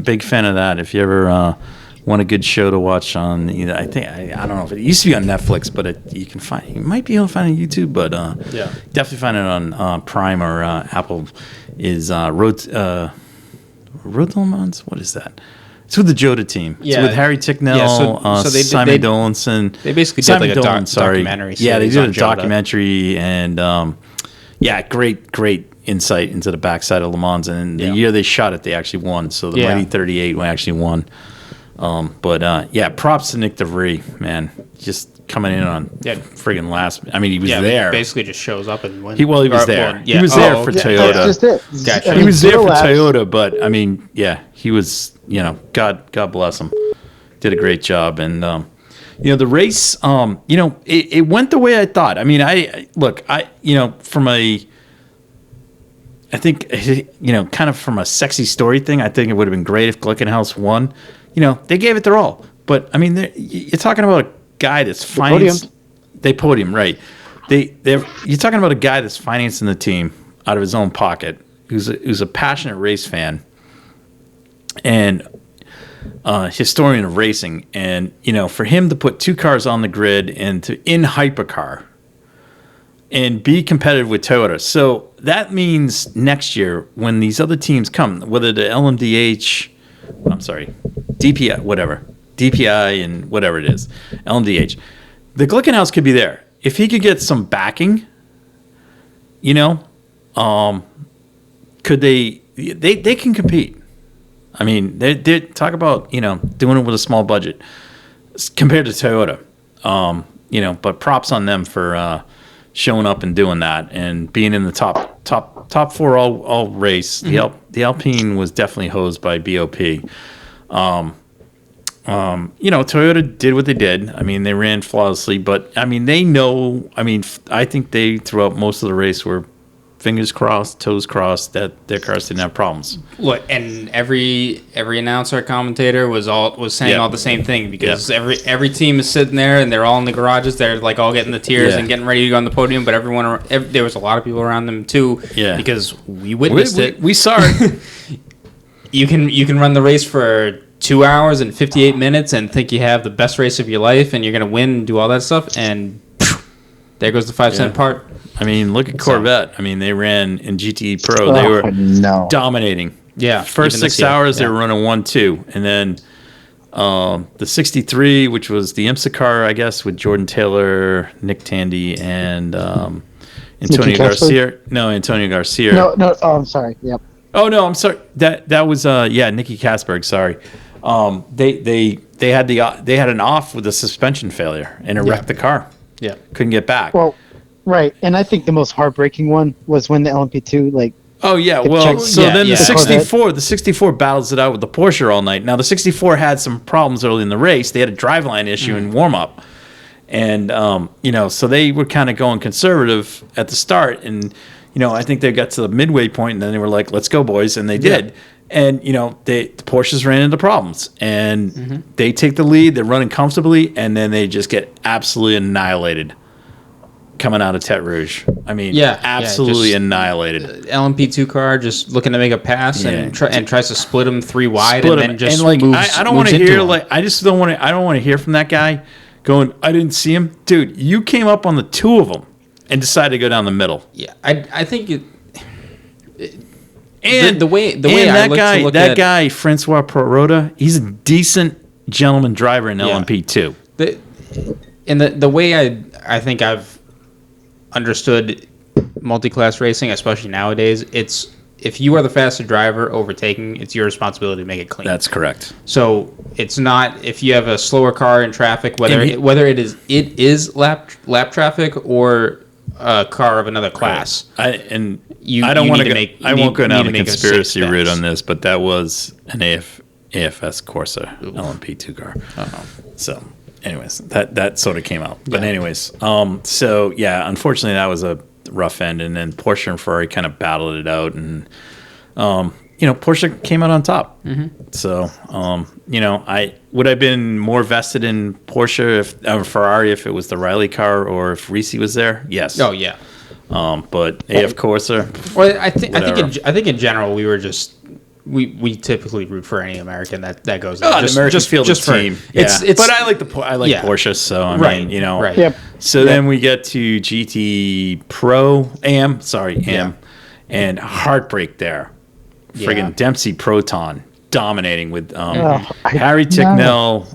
Big fan of that. If you ever want a good show to watch on, I don't know if it used to be on Netflix, but you might be able to find it on YouTube, but definitely find it on Prime or Apple. Is Road to Le Mans? What is that? It's with the Jota team. It's with Harry Ticknell, Simon Dolanson. They basically did like a documentary. Yeah, they did a documentary, and great insight into the backside of Le Mans. And the year they shot it, they actually won. So the Mighty 38 actually won. Props to Nick DeVries, man. Just coming in on friggin' last. I mean, he was there. He basically just shows up and wins. He was there. He was there for Toyota. That's just it. Gotcha. He was there for Toyota, but I mean, he was. God bless him. Did a great job, and the race. It went the way I thought. I mean, from a. I think, kind of from a sexy story thing, I think it would have been great if Glickenhaus won. They gave it their all. But, I mean, you're talking about a guy that's financed. They podium, right. You're talking about a guy that's financing the team out of his own pocket, who's a passionate race fan and historian of racing. And, for him to put 2 cars on the grid and in hypercar and be competitive with Toyota. So that means next year when these other teams come, whether the DPI and whatever it is, LMDH, the Glickenhaus could be there. If he could get some backing, could they can compete. I mean, they talk about, doing it with a small budget compared to Toyota. But props on them for showing up and doing that and being in the top 4 all race. Mm-hmm. The Alpine was definitely hosed by BOP. Toyota did what they did. I mean, they ran flawlessly, but I mean, they know. I mean, I think they throughout most of the race were fingers crossed, toes crossed that their cars didn't have problems. Look, and every announcer, commentator was saying all the same thing because every team is sitting there and they're all in the garages. They're like all getting the tears and getting ready to go on the podium. But there was a lot of people around them too. Yeah, because we witnessed it. We saw it. You can run the race for 2 hours and 58 minutes and think you have the best race of your life and you're gonna win and do all that stuff, and there goes the 5 cent part. I mean, look at Corvette. I mean, they ran in GTE Pro. They were dominating. Yeah. First 6 hours, they were running 1-2. And then the 63, which was the IMSA car, I guess, with Jordan Taylor, Nick Tandy, and Antonio Garcia. No, Antonio Garcia. No. Oh, I'm sorry. Yep. Oh, no, I'm sorry. That was, Nicky Kasberg. Sorry. They had an off with a suspension failure and it wrecked the car. Yeah. Couldn't get back. Well, right. And I think the most heartbreaking one was when the LMP2, oh, yeah. Well, the 64 battles it out with the Porsche all night. Now, the 64 had some problems early in the race. They had a driveline issue in warm-up. And, so they were kind of going conservative at the start. And, I think they got to the midway point, and then they were like, let's go, boys. And they did. And, the Porsches ran into problems. And they take the lead. They're running comfortably. And then they just get absolutely annihilated coming out of Tete Rouge. I mean, absolutely annihilated. LMP2 car just looking to make a pass and tries to split them 3 wide then just I don't want to hear I just don't want to. I don't want to hear from that guy going, I didn't see him, dude. You came up on the 2 of them and decided to go down the middle. Yeah, I think the way that guy Francois Perrotta, he's a decent gentleman driver in LMP2. The way I think I've understood multi-class racing, especially nowadays, it's if you are the faster driver overtaking, it's your responsibility to make it clean. That's correct. So it's not if you have a slower car in traffic, whether it is lap traffic or a car of another class. I don't want to go. I won't go down the conspiracy route on this, but that was an AFS Corsa LMP2 car. Uh-huh. So, anyways, that sort of came out. But anyways, so yeah, unfortunately, that was a rough end, and then Porsche and Ferrari kind of battled it out, and Porsche came out on top. Mm-hmm. So, I would have been more vested in Porsche Ferrari if it was the Riley car or if Risi was there. Yes. Oh yeah. But AF Corsa. Well, I think in general we were just. We typically root for any American that goes there. Just American field team. It's but I like Porsche, so I mean, Right. Yep. So then we get to GT Pro AM, and heartbreak there. Friggin' Dempsey Proton dominating with Harry Ticknell,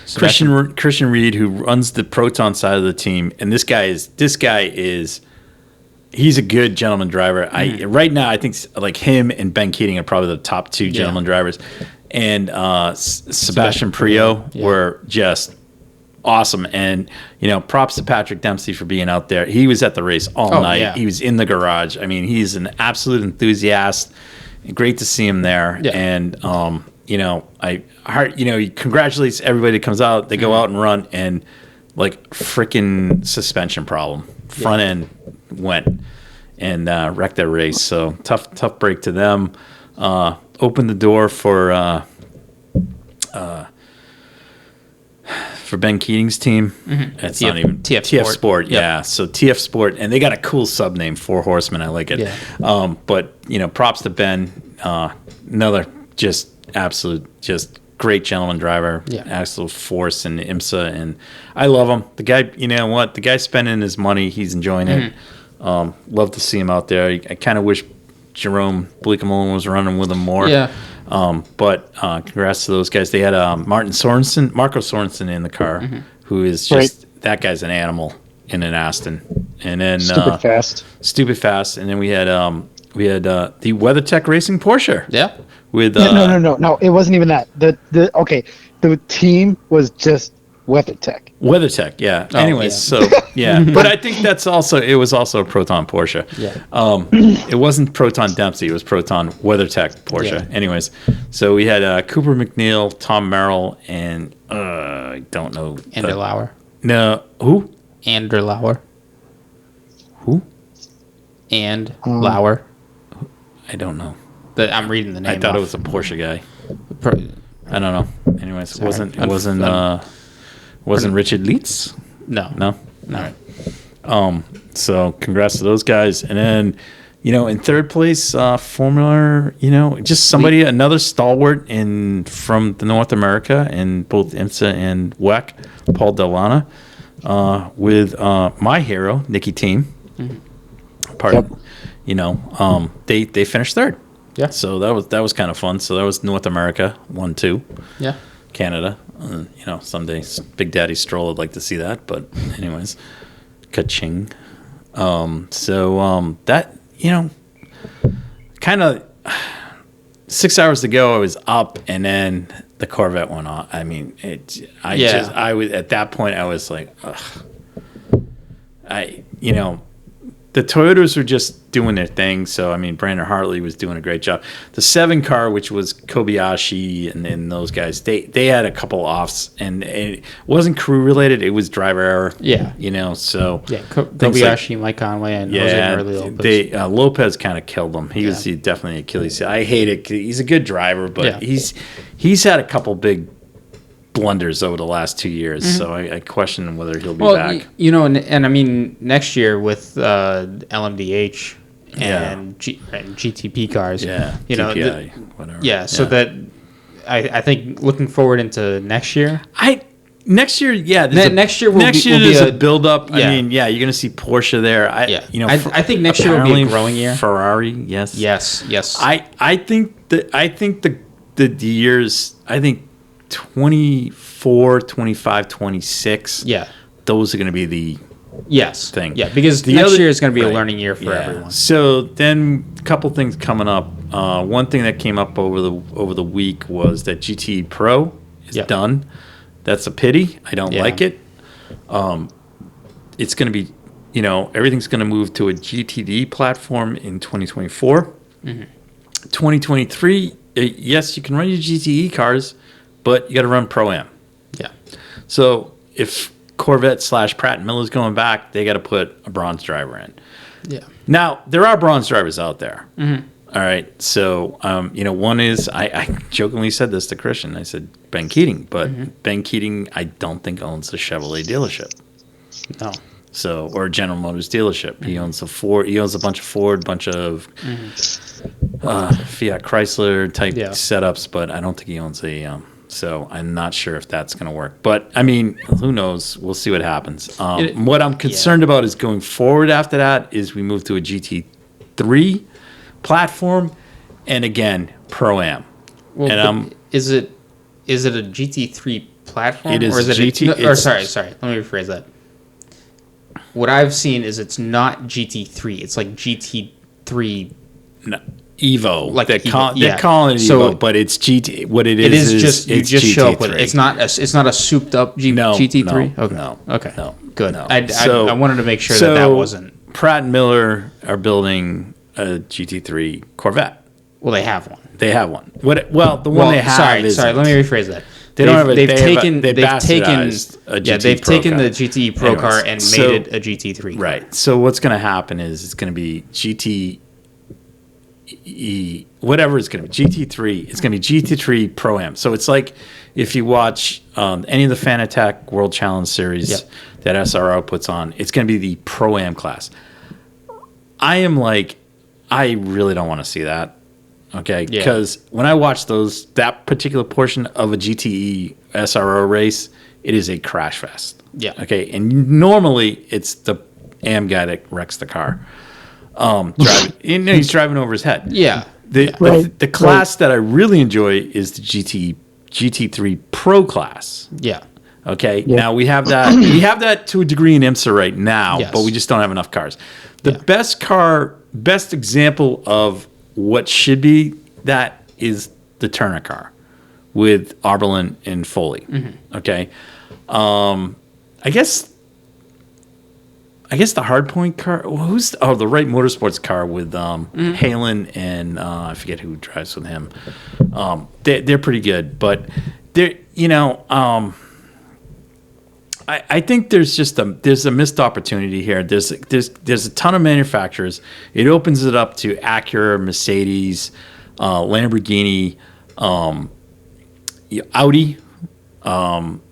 Christian Reed, who runs the Proton side of the team, and this guy is. He's a good gentleman driver. Right now, I think like him and Ben Keating are probably the top two gentleman drivers, and Sebastian Priaulx were just awesome. And props to Patrick Dempsey for being out there. He was at the race all night. Yeah. He was in the garage. I mean, he's an absolute enthusiast. Great to see him there. Yeah. And he congratulates everybody that comes out. They go out and run, and like freaking suspension problem. Front end went and wrecked that race. So tough break to them. Opened the door for Ben Keating's team. Mm-hmm. It's not even TF Sport. Yeah. So TF Sport, and they got a cool sub name, Four Horsemen. I like it. Yeah. But props to Ben. Another just absolute great gentleman driver, absolute force in IMSA, and I love him. The guy, the guy's spending his money, he's enjoying it. Love to see him out there. I kind of wish Jerome Bleekemolen was running with him more. Yeah. But congrats to those guys. They had Marco Sorensen in the car, who is just that guy's an animal in an Aston, and then stupid fast, and then we had the WeatherTech Racing Porsche. Yeah. With no, it wasn't even that. The team was just WeatherTech, yeah. Anyways, so but I think it was also a Proton Porsche. Yeah. It wasn't Proton Dempsey, it was Proton WeatherTech Porsche. Yeah. Anyways, so we had Cooper McNeil, Tom Merrill, and I don't know. Ander Lauer. No, who? Ander Lauer. Who? And Lauer. I don't know. I'm reading the name. I thought it was a Porsche guy. I don't know. Anyways, it wasn't Richard Leitz? No. All right. So congrats to those guys. And then, in third place, Formula, just somebody, another stalwart from the North America in both IMSA and WEC, Paul Delana, with my hero, Nicky Team. They finished third. Yeah. So that was kind of fun. So that was North America 1-2. Yeah. Canada. Someday Big Daddy Stroll would like to see that. But anyways, ka-ching. That kind of 6 hours to go. I was up, and then the Corvette went off. I mean, I was at that point. I was like, ugh. The Toyotas were just doing their thing. So, I mean, Brandon Hartley was doing a great job. The 7 car, which was Kobayashi and those guys, they had a couple offs. And it wasn't crew related. It was driver error. Yeah. So. Yeah, Kobayashi, Mike Conway, and Jose Lopez. Lopez kind of killed him. He was definitely Achilles. I hate it. He's a good driver, but he's had a couple big blunders over the last 2 years, so I question whether he'll be back. And I mean, next year with LMDH and GTP cars, TPI, whatever. Yeah, so that I think looking forward into next year. Next year, next year there's a build up. Yeah. I mean, you're going to see Porsche there. I think next year will be a growing year. Ferrari, yes. I think the years. I think 24, 25, 26. Yeah. Those are going to be Yes. thing. Yeah, because next year is going to be a learning year for everyone. So then a couple things coming up. One thing that came up over the week was that GT Pro is done. That's a pity. I don't like it. It's going to be, everything's going to move to a GTD platform in 2024. 2023, yes, you can run your GTE cars, but you got to run Pro-Am. Yeah. So if Corvette / Pratt & Miller's going back, they got to put a bronze driver in. Yeah. Now, there are bronze drivers out there. All right. So, one is, I jokingly said this to Christian. I said Ben Keating, but Ben Keating, I don't think owns a Chevrolet dealership. No. So, or a General Motors dealership. He owns a Ford. He owns a bunch of Ford, bunch of Fiat Chrysler type setups, but I don't think he owns a. So I'm not sure if that's going to work. But I mean, who knows? We'll see what happens. What I'm concerned about is going forward after that is we move to a GT3 platform, and again Pro-Am. Well, and is it a GT3 platform? It is, or is it GT. Sorry. Let me rephrase that. What I've seen is it's not GT3. It's like GT3 Evo. Like they're calling it Evo, but it's GT. What it is just you just GT3. Show up with it. It's not a souped up GT3. No. Good. So, I wanted to make sure that wasn't. Pratt and Miller are building a GT3 Corvette. Well, they have one. They have one. Sorry. Let me rephrase that. They've taken the GT Pro car and made it a GT3 car. Right. So what's going to happen is it's going to be GT. Whatever it's going to be, GT3. It's going to be GT3 Pro-Am. So it's like if you watch any of the Fan Attack World Challenge series that SRO puts on, it's going to be the Pro-Am class. I really don't want to see that. Okay, because when I watch that particular portion of a GTE SRO race, it is a crash fest. Yeah. Okay, and normally it's the AM guy that wrecks the car. He's driving over his head. Yeah. The class that I really enjoy is the GT3 Pro class. Yeah. Okay. Yeah. Now we have that. We have that to a degree in IMSA right now, but we just don't have enough cars. The best example of what should be that is the Turner car with Arberlin and Foley. Okay. I guess the Hardpoint car. The Wright Motorsports car with Halen and I forget who drives with him. They're pretty good, but they're I think there's a missed opportunity here. There's a ton of manufacturers. It opens it up to Acura, Mercedes, Lamborghini, Audi.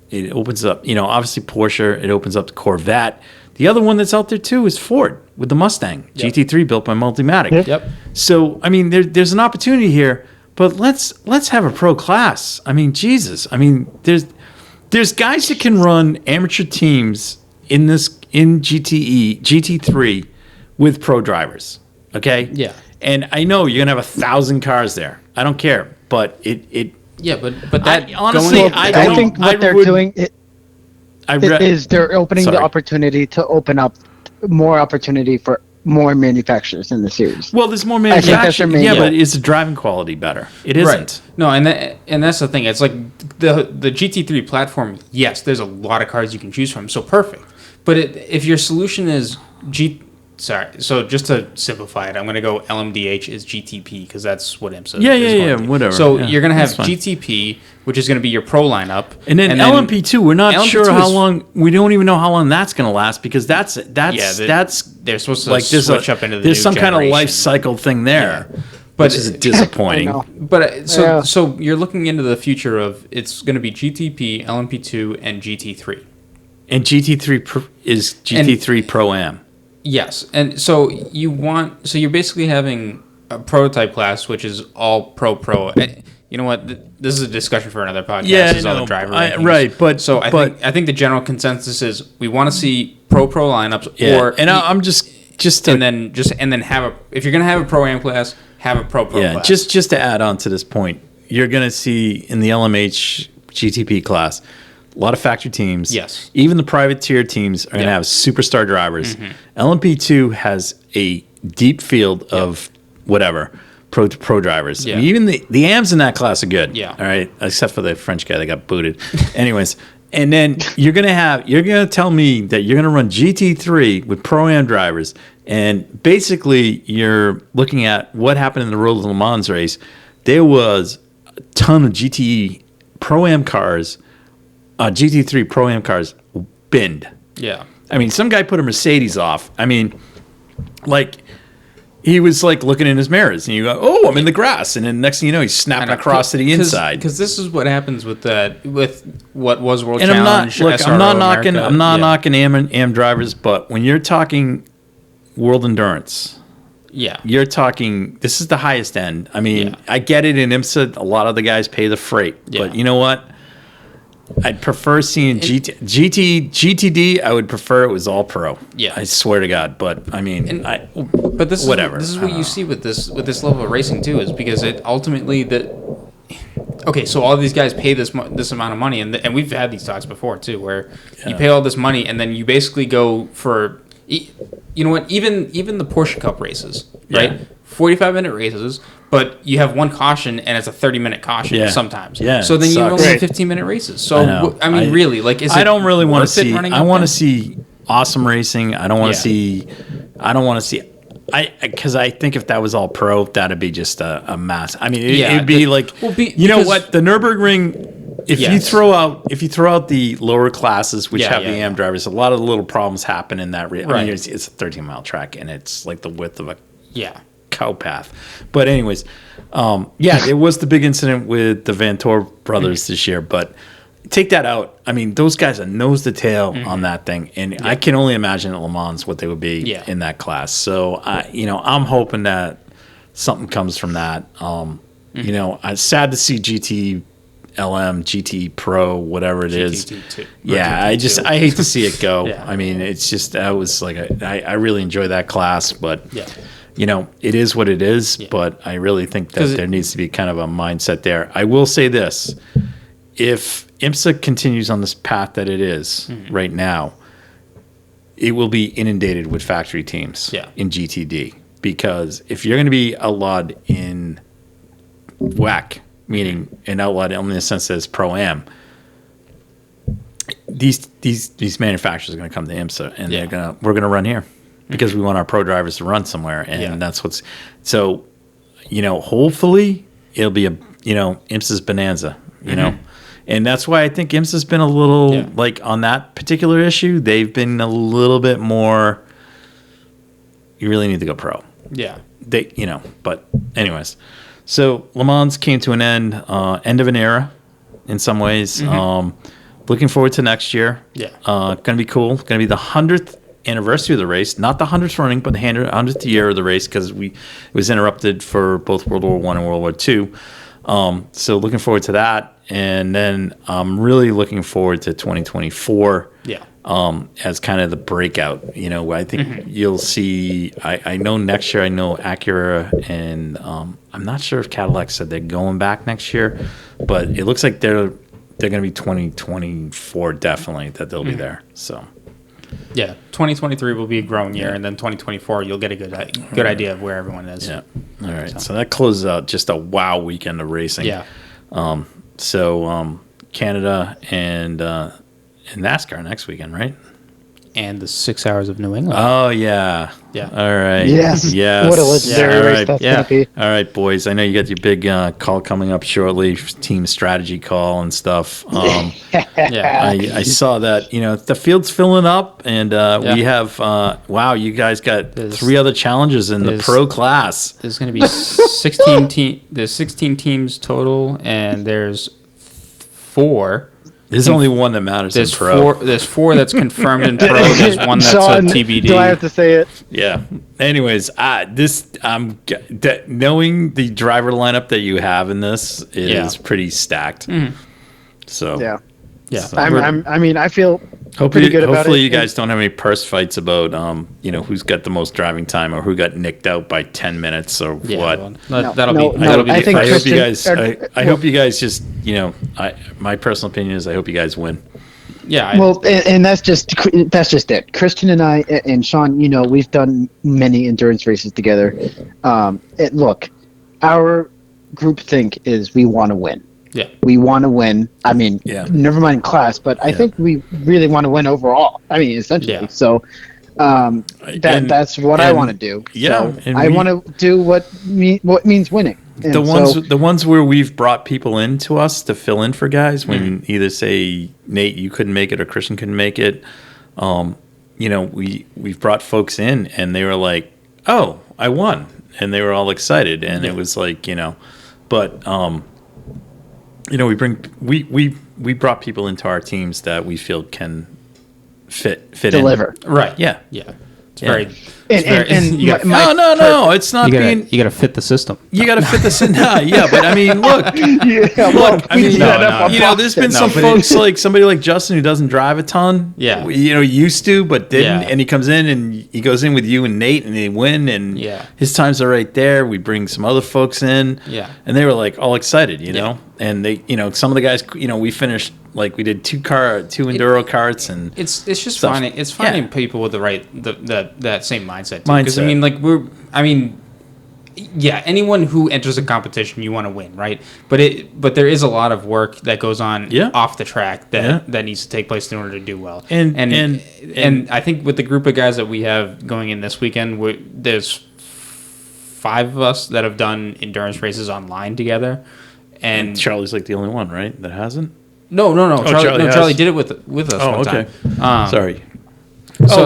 It opens up, obviously Porsche. It opens up to Corvette. The other one that's out there too is Ford with the Mustang GT3 built by Multimatic. Yep. So I mean, there's an opportunity here, but let's have a pro class. I mean, Jesus. I mean, there's guys that can run amateur teams in GT3 with pro drivers. Okay. Yeah. And I know you're gonna have 1,000 cars there. I don't care, but it. Yeah, but that honestly, I think what they're doing is they're opening the opportunity to open up more opportunity for more manufacturers in the series. Well, there's more manufacturers. But is the driving quality better? It isn't. Right. No, and that's the thing. It's like the GT3 platform. Yes, there's a lot of cars you can choose from. So perfect. But if your solution is so just to simplify it, I'm going to go LMDH is GTP because that's what IMSA is. Whatever. So you're going to have GTP, which is going to be your pro lineup. And then LMP2, we're not sure how long, we don't even know how long that's going to last because that's they're supposed to switch up into the there's new some generation. Kind of life cycle thing there, which is disappointing. But so you're looking into the future of it's going to be GTP, LMP2, and GT3. And GT3 is GT3 Pro-Am. Yes, and so you're basically having a prototype class, which is all pro. You know what? This is a discussion for another podcast. Yeah, is all the driver right. But so I think the general consensus is we want to see pro lineups, I'm just and then have if you're gonna have a pro-am class, have a pro class. Just to add on to this point, you're gonna see in the LMH GTP class a lot of factory teams. Yes. Even the private tier teams are going to have superstar drivers. LMP2 has a deep field of whatever pro drivers. Yeah. And even the AMs in that class are good. Yeah. All right, except for the French guy that got booted. Anyways, and then you're gonna tell me that you're gonna run GT3 with pro am drivers, and basically you're looking at what happened in the Road to Le Mans race. There was a ton of GT pro am cars, GT3 pro am cars binned. Yeah. I mean, some guy put a Mercedes off. I mean, like, he was like looking in his mirrors, and you go, "Oh, I'm in the grass," and then next thing you know, he's snapping across to the inside. Because this is what happens with what was World And Challenge. I'm not SRO knocking AM drivers, but when you're talking World Endurance, you're talking. This is the highest end. I mean, I get it in IMSA. A lot of the guys pay the freight, but you know what? I'd prefer seeing GTD. I would prefer it was all pro. Yeah, I swear to God. But I mean, but this whatever. This is what you see with this level of racing too, is because it ultimately okay, so all these guys pay this amount of money, and we've had these talks before too, where you pay all this money and then you basically go for, you know what, even the Porsche Cup races, right? 45-minute races, but you have one caution and it's a 30-minute caution sometimes. Yeah. So then you only have 15-minute races. So I mean, really, like, is it? I don't really want to see. I want to see awesome racing. I don't want to see. I don't want to see. Because I think if that was all pro, that'd be just a mess. I mean, it'd be you know what, the Nürburgring. If you throw out the lower classes, which have the AM drivers, a lot of the little problems happen in that. I mean, it's a 13-mile track, and it's like the width of a cow path. But anyways, there was the big incident with the Vantor brothers this year, but take that out. I mean, those guys are nose to tail on that thing, and I can only imagine at Le Mans what they would be in that class. So, I'm hoping that something comes from that. You know, it's sad to see GT LM, GT Pro, whatever it is. GT2. Yeah, I hate to see it go. I mean, it's just, I was like, I really enjoy that class, but you know, it is what it is. But I really think that there needs to be kind of a mindset there. I will say this: if IMSA continues on this path that it is right now, it will be inundated with factory teams in GTD. Because if you're going to be outlawed in WAC, meaning an outlawed in the sense that it's pro-am, these manufacturers are going to come to IMSA and we're going to run here because we want our pro drivers to run somewhere, and that's what's so. You know, hopefully it'll be IMSA's bonanza. You know. And that's why I think IMSA's been a little, like, on that particular issue, they've been a little bit more, you really need to go pro. Yeah. But anyways. So Le Mans came to an end of an era in some ways. Looking forward to next year. Yeah. Going to be cool. Going to be the 100th anniversary of the race. Not the 100th running, but the 100th year of the race, because it was interrupted for both World War I and World War II. So looking forward to that. And then I'm really looking forward to 2024 as kind of the breakout. You know, I think you'll see, I know next year, I know Acura and I'm not sure if Cadillac said they're going back next year, but it looks like they're going to be 2024 definitely that they'll be there. So. Yeah, 2023 will be a growing year, and then 2024 you'll get a good idea of where everyone is. Yeah. All right. So that closes out just a wow weekend of racing. Yeah. So Canada and NASCAR next weekend, right? And the 6 hours of New England. Oh, yeah. Yeah. All right. Yes. What a legendary race that's going to be. All right, boys. I know you got your big call coming up shortly, team strategy call and stuff. I saw that, the field's filling up, and we have, you guys got 3 other challenges in the pro class. There's going to be 16 there's 16 teams total, and there's 4. There's only one that matters in pro. There's 4 that's confirmed in pro. There's one that's a TBD. Do I have to say it? Yeah. Anyways, knowing the driver lineup that you have in this is pretty stacked. So yeah. So I feel pretty good about it. Hopefully, you guys don't have any purse fights about who's got the most driving time or who got nicked out by 10 minutes or what. That'll be. I hope you guys. I hope you guys just. My personal opinion is I hope you guys win. Yeah. Well, and that's just it. Christian and I and Sean, we've done many endurance races together. Look, our group think is we want to win. Yeah. We want to win. I mean, never mind class, but I think we really want to win overall. I mean, essentially. Yeah. So that's what I want to do. Yeah. So I want to do what means winning. And the ones where we've brought people in to us to fill in for guys when either say Nate you couldn't make it or Christian couldn't make it, we've brought folks in and they were like, oh, I won, and they were all excited, and it was like but we brought people into our teams that we feel can fit deliver in. Right. Yeah. It's very. No. It's not you got to fit the system. You got to fit the system. But I mean, look. There's been some folks like somebody like Justin who doesn't drive a ton. Yeah. Used to, but didn't, Yeah. and he comes in and he goes in with you and Nate, and they win, and his times are right there. We bring some other folks in, and they were like all excited, and they, some of the guys, we finished. Like we did two enduro karts, and it's just finding people with the right that same mindset. Because anyone who enters a competition, you want to win, right? But there is a lot of work that goes on off the track that needs to take place in order to do well. And I think with the group of guys that we have going in this weekend, there's 5 of us that have done endurance races online together, and Charlie's like the only one, right, that hasn't. No. Charlie did it with us one time. Sorry.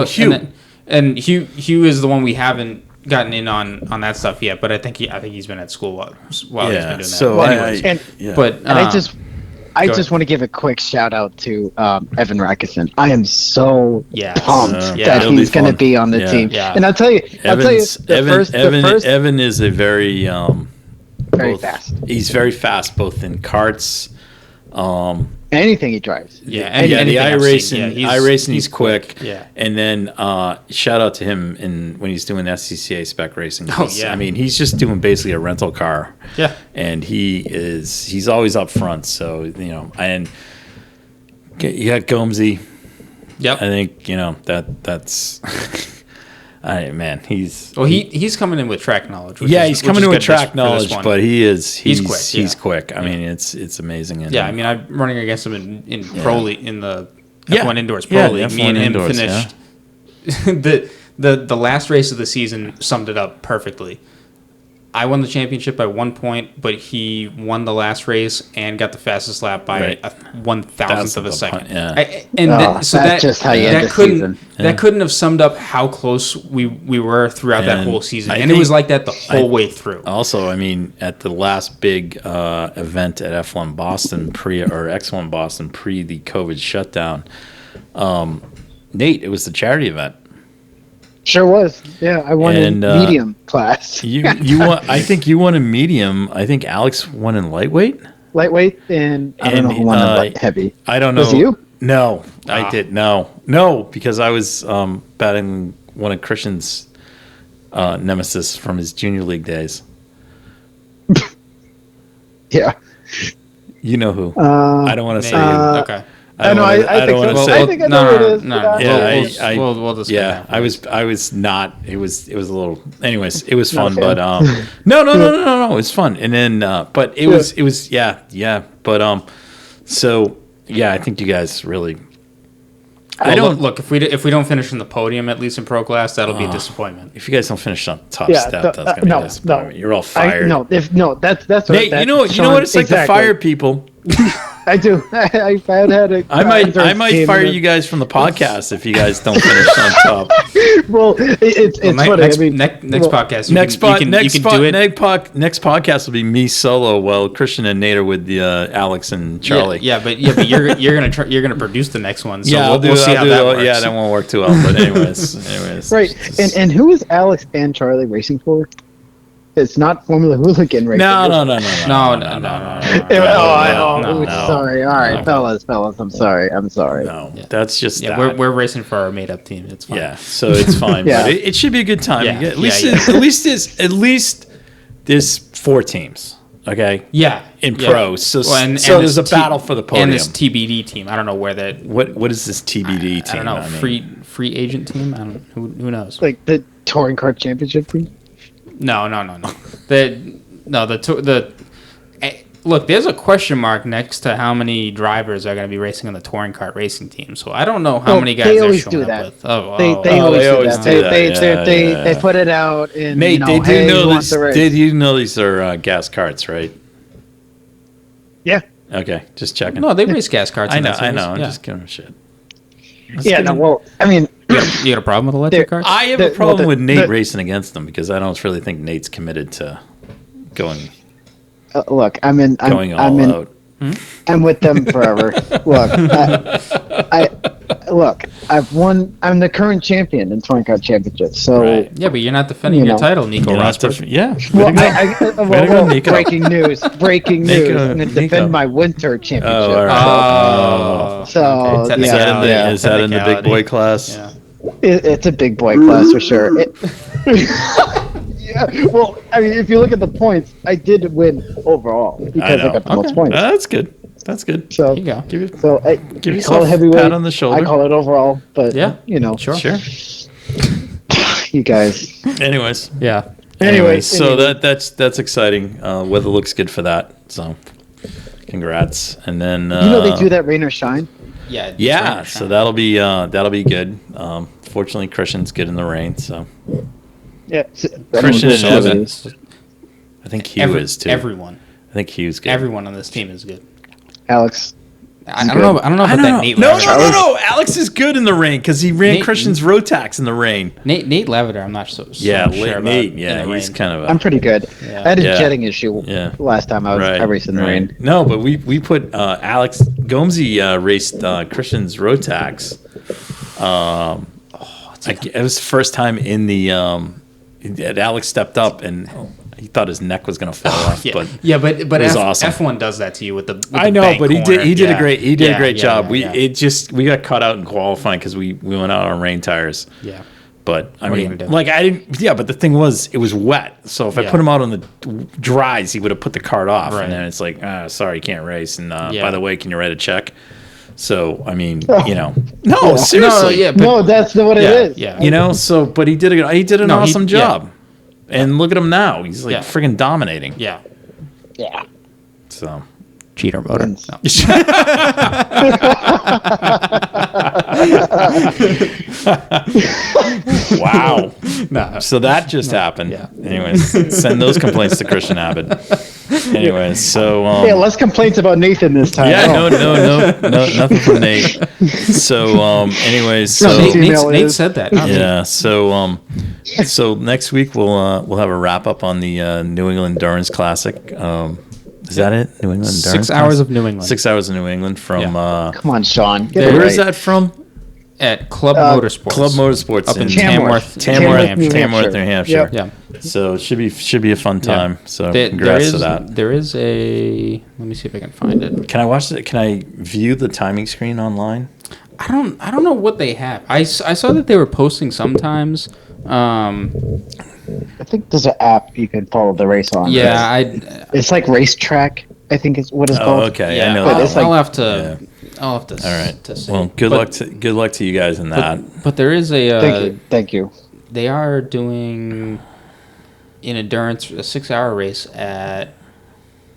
Hugh. And Hugh is the one we haven't gotten in on that stuff yet, but I think he's been at school while he's been doing that. So I just want to give a quick shout out to Evan Rackison. I am so pumped that he's going to be on the team. Yeah. And I'll tell you, Evan is a very fast. He's very fast, both in karts. Anything he drives. The iRacing, he's quick. Yeah. And then shout out to him when he's doing SCCA spec racing. I mean, he's just doing basically a rental car. Yeah. And he's always up front. So, and you got Gomesy. Yep. I think, that's he's he's coming in with track knowledge. He's coming in with track knowledge, but he's quick. He's quick. I mean, it's amazing. And, I mean, I'm running against him in Pro League, in the F1 Indoors Pro League. Me and him finished. The last race of the season summed it up perfectly. I won the championship by 1 point, but he won the last race and got the fastest lap by 1,000th of a second. That couldn't have summed up how close we were throughout that whole season, and it was like that the whole way through. Also, I mean, at the last big event at F1 Boston X1 Boston pre the COVID shutdown, Nate, it was the charity event. Sure was. Yeah, I won in medium class. You won. I think you won in medium. I think Alex won in lightweight. Lightweight, and I don't know who won in heavy. I don't know. Was it you? No, I did. No, because I was batting one of Christian's nemesis from his junior league days. Yeah. You know who? I don't want to say who. Okay. I think I know who it is. We'll just I was not. It was a little. Anyways, it was fun, but no, it's fun. And then, but it was. But so I think you guys really. I don't look if we don't finish in the podium, at least in pro class, that'll be a disappointment. If you guys don't finish on top step, that's gonna be a disappointment. You're all fired. That's what. Nate, you know what it's like to fire people. I do. I might fire you guys from the podcast if you guys don't finish on top. Well, it's funny. Next podcast. Next podcast will be me solo while Christian and Nate are with the Alex and Charlie. But you're gonna produce the next one. So we'll see how that works. Yeah, that won't work too well. But anyways. Right. And who is Alex and Charlie racing for? It's not Formula Hooligan racing. No. Sorry. All right, fellas. I'm sorry. No, that's just that. We're racing for our made-up team. It's fine. Yeah, so it's fine. But it should be a good time. At least there's 4 teams. Okay. Yeah. In pro. So, Well, and there's a battle for the podium. And this TBD team. I don't know where that. What is this TBD team? I don't know. Free agent team. I don't. Who knows? Like the touring car championship team. No. Look, there's a question mark next to how many drivers are going to be racing on the touring car racing team. So I don't know how many guys they're showing up with. They always do that. They put it out in. Nate, hey, did you know these are gas karts, right? Yeah. Okay, just checking. No, they race gas karts. I know. I'm just giving a shit. Well, I mean, you got a problem with electric cars? I have a problem with Nate racing against them because I don't really think Nate's committed to going. Look, I'm out. I'm with them forever. Look, I've won. I'm the current champion in touring car championships. So right. Yeah, but you're not defending your title, Nico Rosberg. Breaking news! Breaking news! I'm going to defend my winter championship. Oh, all right. So is that in the big boy class? Yeah. It's a big boy class for sure. Yeah, well, I mean, if you look at the points, I did win overall because I got the most points. That's good. That's good. So, you go. Give yourself a pat on the shoulder. I call it overall, but Sure. You guys. Anyways. Yeah. Anyways, so that's exciting. Weather looks good for that. So, congrats. And then they do that rain or shine. Yeah. Yeah. So that'll be good. Fortunately, Christian's good in the rain. So. Yeah. Christian and Evans. I think Hugh is too. Everyone. I think Hugh's good. Everyone on this team is good. Alex. I don't know about that Nate Levitter. No. Alex is good in the rain because he ran Christian's Rotax in the rain. Nate Levitter, I'm not so sure about Nate. Yeah, he's kind of. I'm pretty good. Yeah. I had a jetting issue last time I raced in the rain. No, but we put Alex Gomesy raced Christian's Rotax. It was the first time in the. Alex stepped up and he thought his neck was going to fall off. Yeah. But it was awesome. F1 does that to you with the. I know, but he did a great job. We got caught out in qualifying because we went out on rain tires. Yeah. But I mean, like I didn't. Yeah, but the thing was, it was wet. So if I put him out on the dries, he would have put the cart off. Right. And then it's like, sorry, you can't race. And by the way, can you write a check? So I mean, seriously, that's what it is. Yeah, but he did an awesome job, and look at him now. He's like friggin' dominating. Yeah. So cheater motor. No. Wow. No. So that just happened. Yeah. Anyways, send those complaints to Christian Abbott. Anyways, so less complaints about Nathan this time. Yeah, no, nothing from Nate. So, anyways, Nate said that. Yeah. So next week we'll have a wrap up on the New England Endurance Classic. Is that it? New England Endurance 6 hours of New England. 6 hours of New England from. Come on, Sean. Where is that from? At Club Motorsports. Club Motorsports up in Tamworth, New Hampshire. Yeah. So it should be a fun time. Yeah. So congrats to that. There is a. Let me see if I can find it. Can I watch it? Can I view the timing screen online? I don't know what they have. I saw that they were posting sometimes. I think there's an app you can follow the race on. Yeah, it's like Racetrack. I think is what it's called. Okay, yeah, I know. I'll have to. All right. To see. Well, good luck to you guys in that. But there is a. Thank you. They are doing an endurance, a 6-hour race at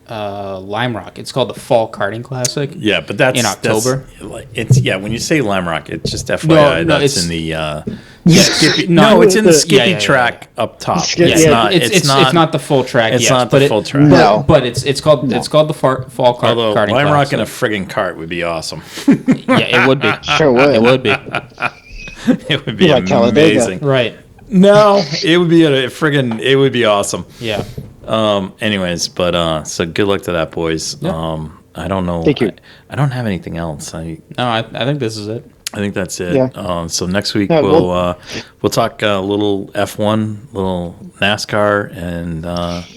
Lime Rock. It's called the Fall Karting Classic. Yeah, but that's in October. It's when you say Lime Rock, it's just FYI. That's in the. Skippy, it's in the Skippy track up top. It's not the full track. It's not the full track. No, but it's called the Fall Karting. Although Karting Lime Rock Classic. in a friggin' cart would be awesome. Yeah, it would be. Sure would. It would be. It would be amazing. Right. No, it would be it would be awesome. Yeah. Anyways, but so good luck to that, boys. Yeah. I don't know. Thank you. I don't have anything else. I think this is it. I think that's it. Yeah. So next week we'll talk a little F1, little NASCAR, and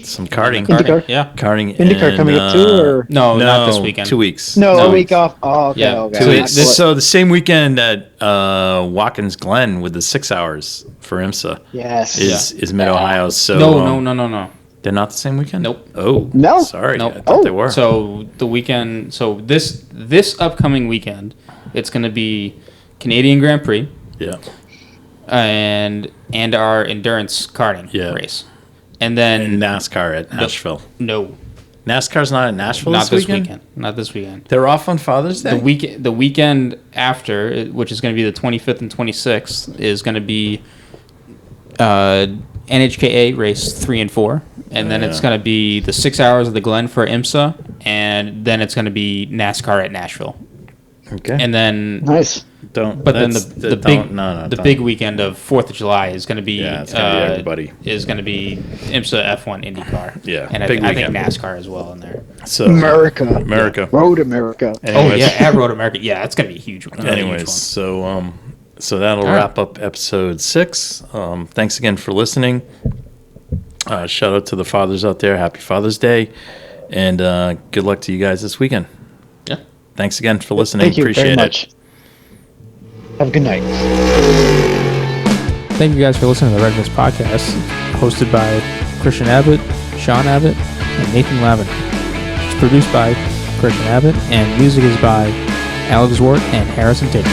some karting. IndyCar. Yeah. Karting. IndyCar coming up too, or no, not this weekend. 2 weeks. No, a week off. Oh, okay. Yeah, okay. 2 weeks. So the same weekend at Watkins Glen with the 6 hours for IMSA. Yes. Is Mid Ohio. So No. They're not the same weekend? Nope. Oh, No. sorry. Nope. I thought they were. So the weekend. So this upcoming weekend, it's going to be Canadian Grand Prix. Yeah. And our endurance karting race, and then NASCAR at Nashville. No, NASCAR's not at Nashville. Not this weekend. Not this weekend. They're off on Father's Day. The weekend after, which is going to be the 25th and 26th, is going to be NHKA race 3 and 4, and then it's going to be the 6 hours of the Glen for IMSA, and then it's going to be NASCAR at Nashville. Okay. And then nice. The big weekend of 4th of July is going to be it's going to be everybody. Is going to be IMSA F1 IndyCar. Yeah, and I think NASCAR as well in there. So America. Road America. Anyways. At Road America. Yeah, that's going to be a huge one. Anyways, so that'll wrap up episode 6. Thanks again for listening. Shout out to the fathers out there. Happy Father's Day, and good luck to you guys this weekend. Yeah. Thanks again for listening. Thank you Appreciate very much. Have a good night. Thank you guys for listening to the Redness Podcast, hosted by Christian Abbott, Sean Abbott, and Nathan Lavin. It's produced by Christian Abbott, and music is by Alex Wart and Harrison Tate.